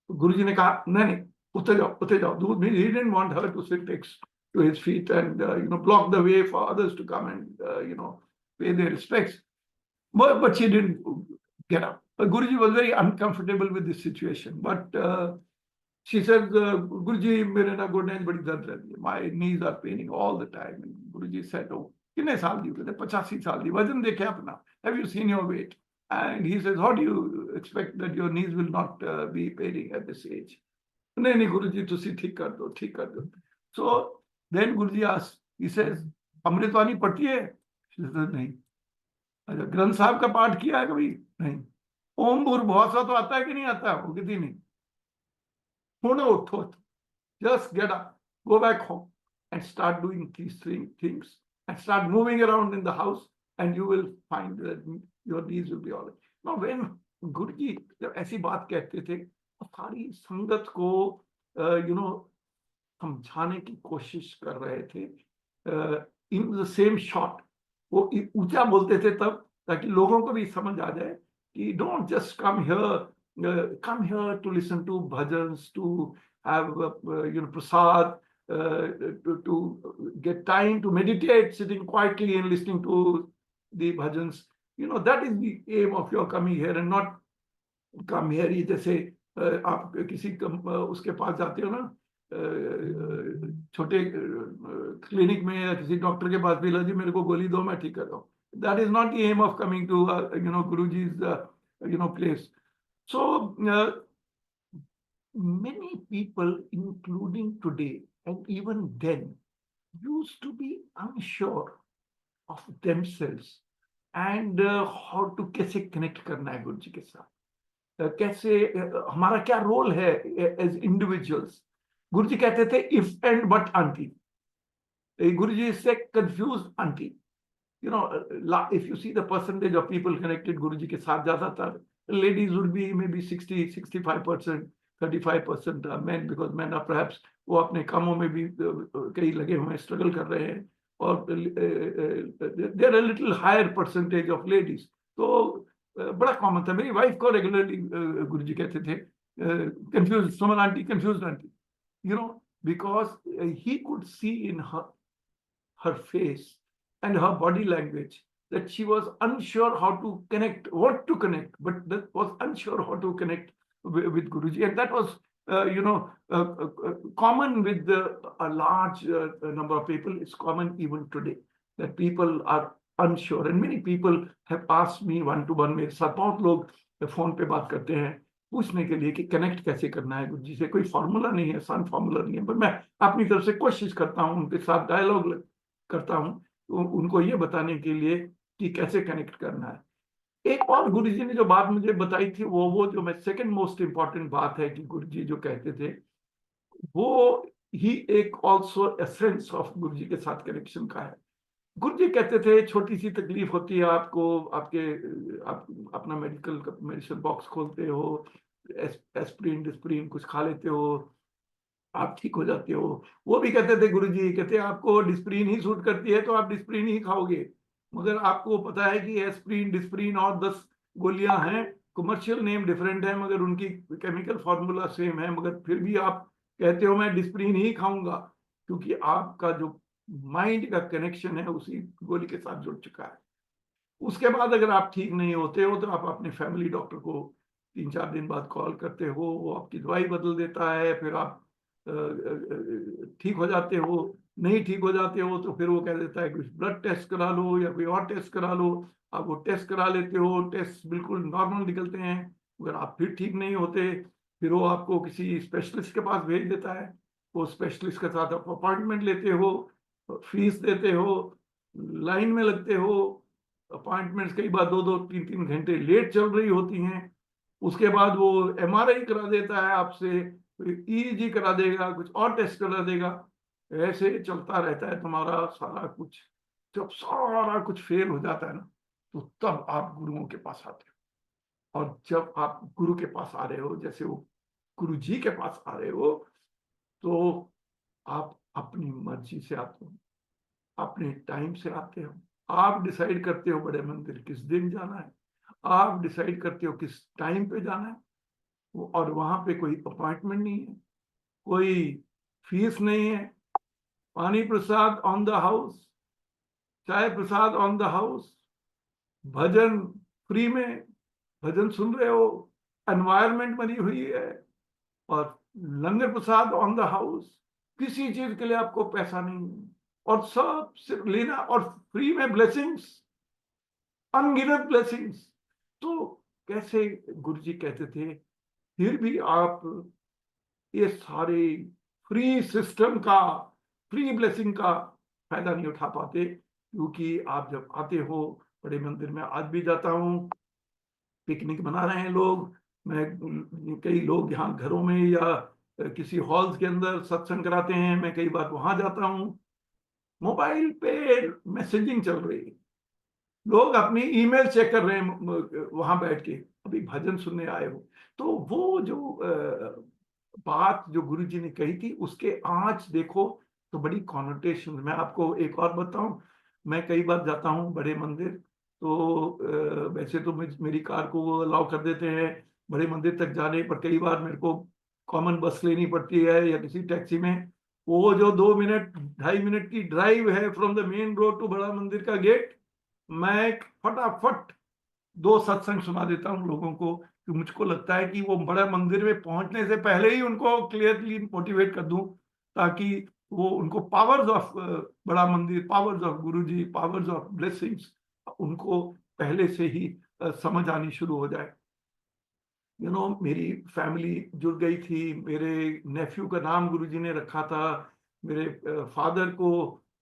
तो गुरुजी ने कहा, नहीं नहीं, उतर जाओ उतर जाओ. दूध. He didn't want her to sit next to his feet and block the way for others to come and pay their respects. But she didn't get up. Guruji was very uncomfortable with this situation. But she said, "Guruji, mere na घुटने बड़ी दर्द रहती है. My knees are paining all the time." And Guruji said, "Oh, कितने साल दी?" कहते 85 साल दी. वजन देखे अपना. Have you seen your weight? And he says, "How do you expect that your knees will not be paining at this age?" नहीं नहीं Guruji, तुसी ठीक कर दो, ठीक कर दो. So then Guruji asked, he says, "अमृतवाणी पढ़ती है?" She says, नहीं. अच्छा, ग्रंथ साहब का पाठ किया है कभी? नहीं. ओम भूर्भुवः तो आता है कि नहीं आता? वो कहती नहीं. Just get up, go back home, and start doing these 3 things, and start moving around in the house, and you will find that your knees will be all right. Now, when Guruji जब ऐसी बात कहते थे, तो सारी संगत को समझाने की कोशिश कर रहे थे. इन द सेम शॉट वो ऊंचा बोलते थे तब, ताकि लोगों को भी समझ आ जाए कि don't just come here to listen to bhajans, to have prasad, to get time to meditate, sitting quietly and listening to the bhajans. That is the aim of your coming here, and not come here. जैसे आप किसी उसके पास जाते हो ना, छोटे clinic में या किसी डॉक्टर के पास भी, लो जी मेरे को गोली दो, मैं ठीक कर रहा हूँ. That is not the aim of coming to Guruji's place. So many people, including today and even then, used to be unsure of themselves and how to कैसे connect करना है गुरुजी के साथ, कैसे हमारा क्या रोल है as individuals. गुरुजी कहते थे if and but until. Guruji said confused until. If you see the percentage of people connected Guruji के साथ ज़्यादातर ladies would be maybe 60-65%, 35% men, because men are perhaps वो अपने कामों में भी कई लगे हुए स्ट्रगल कर रहे हैं, और there are a little higher percentage of ladies. तो बड़ा कॉमन था. मेरी वाइफ को रेगुलरली गुरुजी कहते थे confused Suman aunty, confused aunty, because he could see in her face and her body language that she was unsure how to connect, what to connect, but that was unsure how to connect with Guruji. And that was, common with a large number of people. It's common even today that people are unsure. And many people have asked me one-to-one. मेरे साथ बहुत लोग phone पे बात करते हैं पूछने के लिए कि कनेक्ट कैसे करना है गुरुजी से. कोई फॉर्मूला नहीं है, आसान फॉर्मूला नहीं है, पर मैं अपनी तरफ से कोशिश करता हूँ, उनके साथ डायलॉग करता हूँ, उनको ये बताने के लिए कि कैसे कनेक्ट करना है. एक और गुरुजी ने जो बात मुझे बताई थी, वो जो मैं सेकंड मोस्ट इंपॉर्टेंट बात है कि गुरुजी जो कहते थे, वो ही एक ऑल्सो एसेंस ऑफ गुरुजी के साथ कनेक्शन का है। गुरुजी कहते थे छोटी सी तकलीफ होती है आपको, आप अपना मेडिसिन बॉक्स खोलते हो, एस्प्रिन डिस्प्रिन कुछ खा लेते हो, आप ठीक हो जाते हो। वो भी कहते थे गुरुजी, कहते आपको डिस्प्रिन ही सूट करती है तो आप डिस्प्रिन ही खाओगे, मगर आपको पता है कि एस्प्रिन डिस्प्रिन और 10 गोलियां हैं, कमर्शियल नेम डिफरेंट है मगर उनकी केमिकल फार्मूला सेम है, मगर फिर भी आप कहते हो मैं डिस्प्रिन ही खाऊंगा, क्योंकि आपका जो माइंड का कनेक्शन है उसी गोली के साथ जुड़ चुका है। उसके बाद अगर आप ठीक नहीं होते हो तो आप अपने फैमिली डॉक्टर को 3-4 दिन बाद कॉल करते हो, वो आपकी दवाई बदल देता है, फिर आप ठीक हो जाते हो। नहीं ठीक हो जाते हो तो फिर वो कह देता है कुछ ब्लड टेस्ट करा लो या कोई और टेस्ट करा लो। आप वो टेस्ट करा लेते हो, टेस्ट बिल्कुल नॉर्मल निकलते हैं, अगर आप फिर ठीक नहीं होते फिर वो आपको किसी स्पेशलिस्ट के पास भेज देता है। वो स्पेशलिस्ट के साथ आप अपॉइंटमेंट लेते हो, फीस देते हो, लाइन में लगते हो, अपॉइंटमेंट्स कई बार 2-2, 3-3 घंटे लेट चल रही होती हैं। उसके बाद वो एमआरआई करा देता है आपसे, ईईजी करा देगा, कुछ और टेस्ट करा देगा, ऐसे चलता रहता है तुम्हारा सारा कुछ। जब सारा कुछ फेल हो जाता है ना, तो तब आप गुरुओं के पास आते हो। और जब आप गुरु के पास आ रहे हो, जैसे वो गुरु जी के पास आ रहे हो, तो आप अपनी मर्जी से आते हो, अपने टाइम से आते हो। आप डिसाइड करते हो बड़े मंदिर किस दिन जाना है, आप डिसाइड करते हो किस टाइम पे जाना है, और वहां पे कोई अपॉइंटमेंट नहीं है, कोई फीस नहीं है, पानी प्रसाद ऑन द हाउस, चाय प्रसाद ऑन द हाउस, भजन फ्री में, भजन सुन रहे हो, एनवायरनमेंट बनी हुई है, और लंगर प्रसाद ऑन द हाउस। किसी चीज के लिए आपको पैसा नहीं है, और सब सिर्फ लेना, और फ्री में ब्लेसिंग्स, अनगिनत ब्लेसिंग्स। तो कैसे गुरुजी कहते थे फिर भी आप ये सारे फ्री सिस्टम का, फ्री ब्लेसिंग का फायदा नहीं उठा पाते, क्योंकि आप जब आते हो बड़े मंदिर में, आज भी जाता हूँ, पिकनिक मना रहे हैं लोग, मैं कई लोग यहाँ घरों में या किसी हॉल्स के अंदर सत्संग कराते हैं, मैं कई बार वहां जाता हूँ, मोबाइल पे मैसेजिंग चल रही है, लोग अपनी ईमेल चेक कर रहे हैं वहां बैठ के, अभी भजन सुनने आए हो। तो वो जो बात जो गुरु जी ने कही थी, उसके आज देखो तो बड़ी कॉनोटेशन। मैं आपको एक और बताऊं, मैं कई बार जाता हूं बड़े मंदिर, तो वैसे तो मेरी कार को वो अलाउ कर देते हैं बड़े मंदिर तक जाने पर, कई बार मेरे को कॉमन बस लेनी पड़ती है या किसी टैक्सी में। वो जो 2 मिनट 2.5 मिनट की ड्राइव है from the main road to बड़ा मंदिर का गेट, मैं फटाफट 2 सत्संग सुना देता हूँ लोगों को, कि मुझको लगता है कि वो बड़ा मंदिर में पहुंचने से पहले ही उनको क्लियरली मोटिवेट कर दूं, ताकि वो उनको पावर्स ऑफ बड़ा मंदिर, powers of Guruji, powers of blessings उनको पहले से ही समझ आनी शुरू हो जाए। मेरी फैमिली जुड़ गई थी, मेरे नेफ्यू का नाम गुरुजी ने रखा था, मेरे फादर को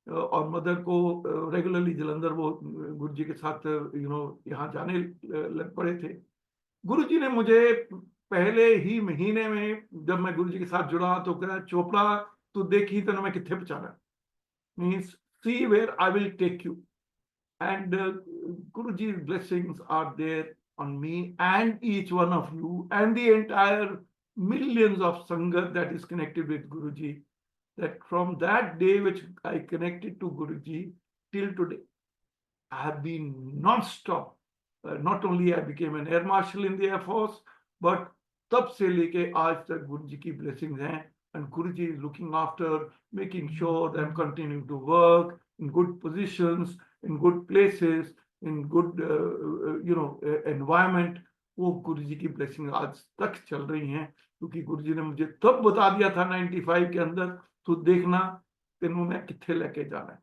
और मदर को रेगुलरली जलंधर वो गुरुजी के साथ यहाँ जाने लग पड़े थे। गुरुजी ने मुझे पहले ही महीने में जब मैं गुरुजी के साथ जुड़ा तो कहा, चोपड़ा तू देखी तेन मैं किथे पहुंचाना, means see where I will take you. And Guruji's blessings are there on me and each one of you and the entire millions of Sangha that is connected with Guruji. That from that day which I connected to Guruji till today, I have been non-stop. Not only I became an air marshal in the Air Force, but तब से लेके आज तक गुरु जी की blessings हैं, and Guruji is looking after, making sure that I'm continuing to work in good positions, in good places, in good environment. वो गुरु जी की blessing आज तक चल रही हैं, क्योंकि गुरु जी ने मुझे तब बता दिया था 95 के अंदर, तो देखना तेनों मैं किथे लेके जाना है।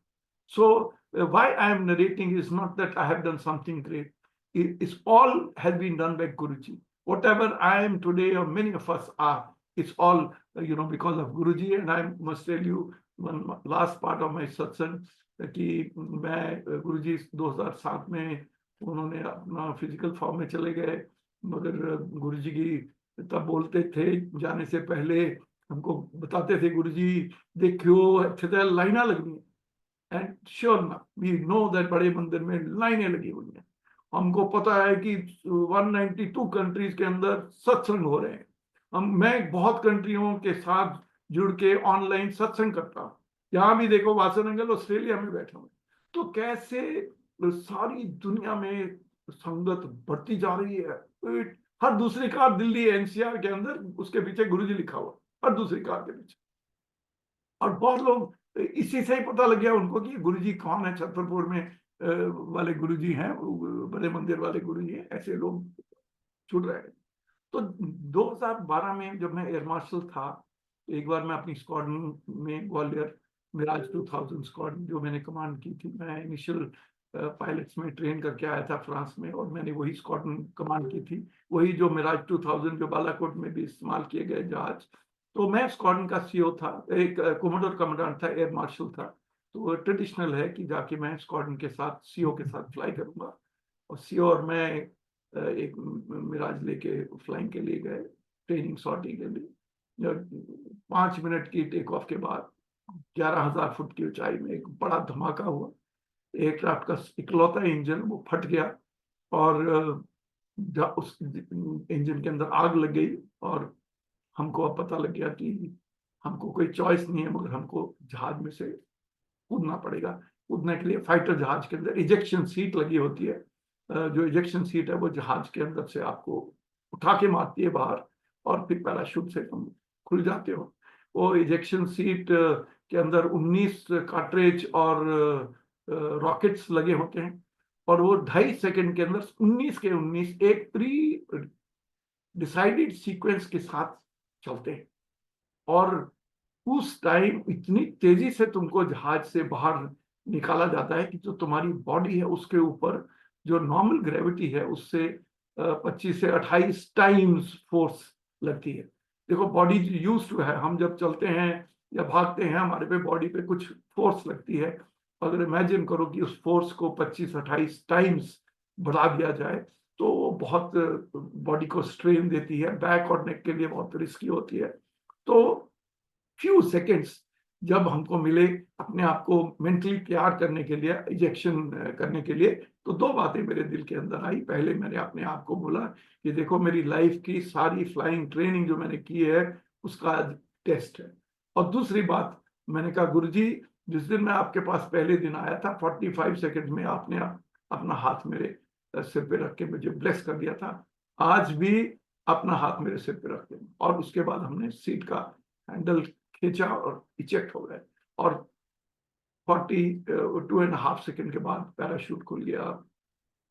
So why I am narrating is not that I have done something great. It's all has been done by Guruji. Whatever I am today, or many of us are, it's all because of Guruji. And I must tell you one last part of my satsang, कि मैं गुरुजी 2007 में उन्होंने अपना physical form में चले गए, मगर गुरुजी की तब बोलते थे जाने से पहले, हमको बताते थे गुरुजी देखियो अच्छे तरह लाइना लगनी है, एंड श्योर ना वी नो दैट बड़े मंदिर में लाइनें लगी हुई हैं। हमको पता है कि 192 कंट्रीज के अंदर सत्संग हो रहे हैं। मैं बहुत कंट्रियों के साथ जुड़ के ऑनलाइन सत्संग करता हूँ। यहाँ भी देखो वासनंगल ऑस्ट्रेलिया में बैठा हूँ, तो कैसे सारी दुनिया में संगत बढ़ती जा रही है। हर दूसरी कार दिल्ली एनसीआर के अंदर उसके पीछे गुरुजी लिखा हुआ, हर दूसरी कार के पीछे। और बहुत लोग इसी से ही पता लग गया उनको कि गुरुजी कौन है, छतरपुर में वाले गुरुजी हैं, बड़े मंदिर वाले गुरुजी हैं, ऐसे लोग जुड़ रहे हैं। तो 2012 में जब मैं एयर मार्शल था, एक बार मैं अपनी स्क्वाड्रन में ग्वालियर मिराज 2000 स्क्वाड्रन जो मैंने कमांड की थी, मैं इनिशियल पायलट्स में ट्रेन करके आया था फ्रांस में, और मैंने वही स्क्वाड्रन कमांड की थी, वही जो मिराज 2000 जो बालाकोट में भी इस्तेमाल किए गए जहाज। तो मैं स्क्वाड्रन का सीओ था, एक कोमोडोर कमांडेंट था, एयर मार्शल था। तो ट्रेडिशनल है कि जाके मैं स्क्वाड्रन के साथ सीओ के साथ फ्लाई करूंगा, और सीओ और मैं एक मिराज लेके फ्लाइंग के लिए गए ट्रेनिंग सॉर्टी के लिए। 5 मिनट की टेक ऑफ के बाद 11,000 फुट की ऊंचाई में एक बड़ा धमाका हुआ। एयरक्राफ्ट का इकलौता इंजन वो फट गया, और उस इंजन के अंदर आग लग गई, और हमको अब पता लग गया कि हमको कोई चॉइस नहीं है, मगर हमको जहाज में से कूदना पड़ेगा। कूदने के लिए फाइटर जहाज के अंदर इजेक्शन सीट लगी होती है, जो इजेक्शन सीट है वो जहाज के अंदर से आपको उठा के मारती है बाहर, और फिर पैराशूट से तुम खुल जाते हो। वो इजेक्शन सीट के अंदर 19 कार्ट्रिज और रॉकेट्स लगे होते हैं, और वो 2.5 सेकंड के अंदर 19 के 19 एक प्री डिसाइडेड सीक्वेंस के साथ चलते हैं। और उस टाइम इतनी तेजी से तुमको जहाज से बाहर निकाला जाता है कि जो तुम्हारी बॉडी है उसके ऊपर जो नॉर्मल ग्रेविटी है उससे 25 से 28 टाइम्स फोर्स लगती है। देखो बॉडी यूज टू है, हम जब चलते हैं या भागते हैं हमारे पे बॉडी पे कुछ फोर्स लगती है। अगर इमेजिन करो कि उस फोर्स को 25-28 टाइम्स बढ़ा दिया जाए तो बहुत बॉडी को स्ट्रेन देती है, बैक और नेक के लिए बहुत रिस्की होती है। तो फ्यू सेकेंड्स जब हमको मिले अपने आप को मेंटली तैयार करने के लिए, इजेक्शन करने के लिए, तो दो बातें मेरे दिल के अंदर आई। पहले मैंने अपने आप को बोला कि देखो मेरी लाइफ की सारी फ्लाइंग ट्रेनिंग जो मैंने की है उसका टेस्ट है। और दूसरी बात मैंने कहा गुरुजी जिस दिन मैं आपके पास पहले दिन आया था 45 सेकंड में आपने अपना हाथ मेरे सिर पे रख के मुझे ब्लेस कर दिया था, आज भी अपना हाथ मेरे सिर पे रख देना। और उसके बाद हमने सीट का हैंडल खींचा और इजेक्ट हो गए, और 42.5 सेकंड के बाद पैराशूट खुल गया।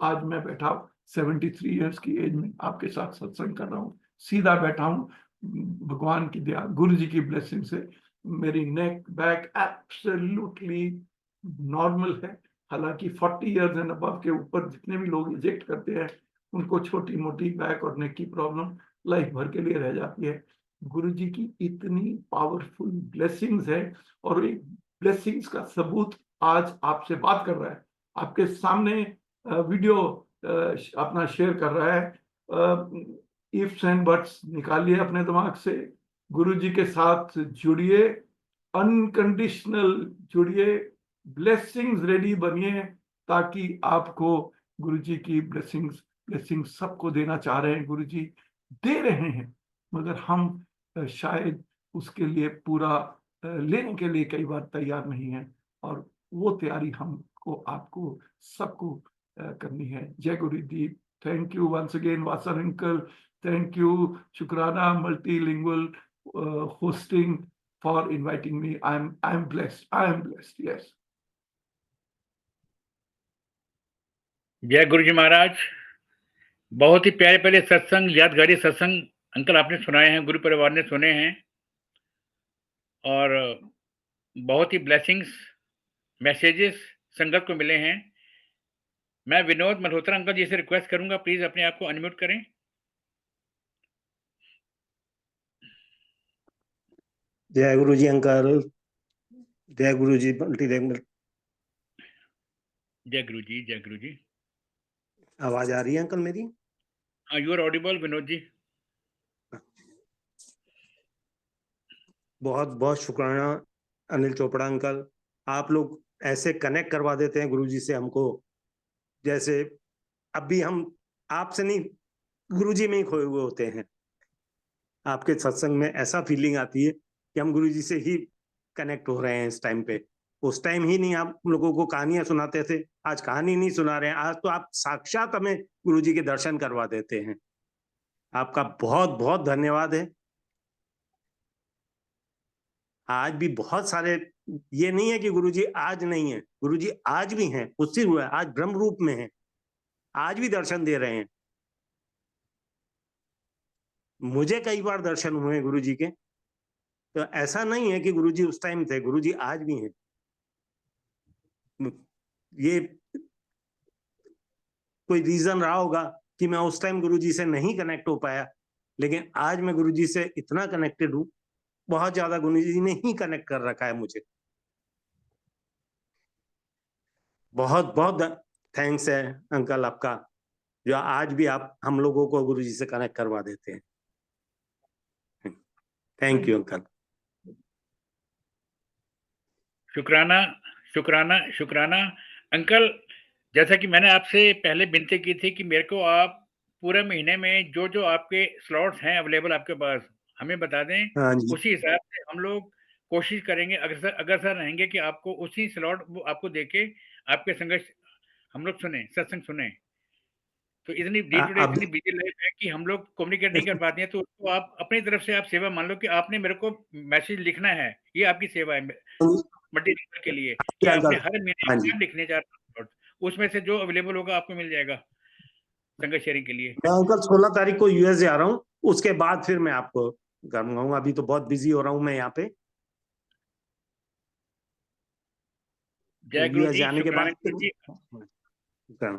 आज मैं बैठा 73 इयर्स की एज में आपके साथ सत्संग कर रहा हूँ, सीधा बैठा हूँ। भगवान की दया, गुरु जी की ब्लेसिंग से मेरी नेक बैक एब्सोल्युटली नॉर्मल है। हालांकि 40 इयर्स एंड अबव के ऊपर जितने भी लोग इजेक्ट करते हैं उनको छोटी मोटी बैक और नेक की प्रॉब्लम लाइफ भर के लिए रह जाती है। गुरु जी की इतनी पावरफुल ब्लेसिंग्स है, और एक ब्लेसिंग्स का सबूत आज आपसे बात कर रहा है, आपके सामने वीडियो अपना शेयर कर रहा है। इफ्स एंड बट्स निकालिए अपने दिमाग से, गुरुजी के साथ जुड़िए, अनकंडीशनल जुड़िए, ब्लेसिंग्स रेडी बनिए, ताकि आपको गुरुजी की ब्लेसिंग्स सबको देना चाह रहे हैं, गुरुजी दे रहे हैं, मगर हम शायद उसके लिए पूरा लेने के लिए कई बार तैयार नहीं है, और वो तैयारी हमको आपको सबको करनी है। जय Gurudeep. Thank you once again Vasar uncle, thank you शुक्राना multilingual hosting for inviting me. I am blessed yes. जय गुरु जी महाराज। बहुत ही प्यारे प्यारे सत्संग, यादगारी सत्संग अंकल आपने सुनाए हैं, गुरु परिवार ने सुने हैं, और बहुत ही ब्लेसिंग्स मैसेजेस संगत को मिले हैं। मैं विनोद मल्होत्रा अंकल जी से रिक्वेस्ट करूंगा प्लीज अपने आप को अनम्यूट करें। जय गुरु जी अंकल, जय गुरु जी जय गुरु जी, जय गुरु जी। आवाज आ रही है अंकल मेरी? You are Audible Vinod ji. बहुत बहुत शुक्राना अनिल चोपड़ा अंकल, आप लोग ऐसे कनेक्ट करवा देते हैं गुरुजी से हमको, जैसे अभी हम आपसे नहीं गुरुजी में ही खोए हुए होते हैं। आपके सत्संग में ऐसा फीलिंग आती है कि हम गुरुजी से ही कनेक्ट हो रहे हैं इस टाइम पे। उस टाइम ही नहीं आप लोगों को कहानियां सुनाते थे, आज कहानी नहीं सुना रहे हैं, आज तो आप साक्षात हमें गुरुजी के दर्शन करवा देते हैं। आपका बहुत बहुत धन्यवाद है। आज भी बहुत सारे, ये नहीं है कि गुरुजी आज नहीं है, गुरुजी आज भी हैं, उससे हुआ है, आज ब्रह्म रूप में है, आज भी दर्शन दे रहे हैं। मुझे कई बार दर्शन हुए हैं गुरुजी के, तो ऐसा नहीं है कि गुरुजी उस टाइम थे, गुरुजी आज भी हैं। ये कोई रीजन रहा होगा कि मैं उस टाइम गुरुजी से नहीं कनेक्ट हो पाया, लेकिन आज मैं गुरुजी से इतना कनेक्टेड हूं, बहुत ज्यादा गुरुजी ने ही कनेक्ट कर रखा है मुझे। बहुत बहुत थैंक्स है अंकल आपका, जो आज भी आप हम लोगों को गुरुजी से कनेक्ट करवा देते हैं। Thank you uncle. शुक्राना शुक्राना शुक्राना अंकल। जैसा कि मैंने आपसे पहले विनती की थी कि मेरे को आप पूरे महीने में जो जो आपके स्लॉट्स हैं अवेलेबल आपके पास हमें बता दें, हाँ जी, उसी हिसाब से हम लोग कोशिश करेंगे, अग्रसर रहेंगे कि आपको उसी स्लॉट वो आपको देके आपके संघर्ष हम लोग सुने, सत्संग सुने। तो इतनी डे टू डे अब इतनी बिजी लाइफ है कि हम लोग कम्युनिकेट नहीं कर पाते हैं, तो उसको आप अपनी तरफ से आप सेवा मान लो कि आपने मेरे को मैसेज लिखना है, ये आपकी सेवा है मल्टीमीडिया के लिए कि आपने अंकल, हर महीने हाँ जी, एग्जाम लिखने जा रहे हो, उसमें से जो अवेलेबल होगा आपको मिल जाएगा संघर्ष शेयरिंग के लिए। मैं अंकल 16 तारीख को यूएस जा रहा हूँ, उसके बाद फिर मैं आपको करूंगा, अभी तो बहुत बिजी हो रहा हूँ मैं यहाँ पे, जय गुरु यूएस जी, जाने के शुक्राना बाद गुरु जी। फिर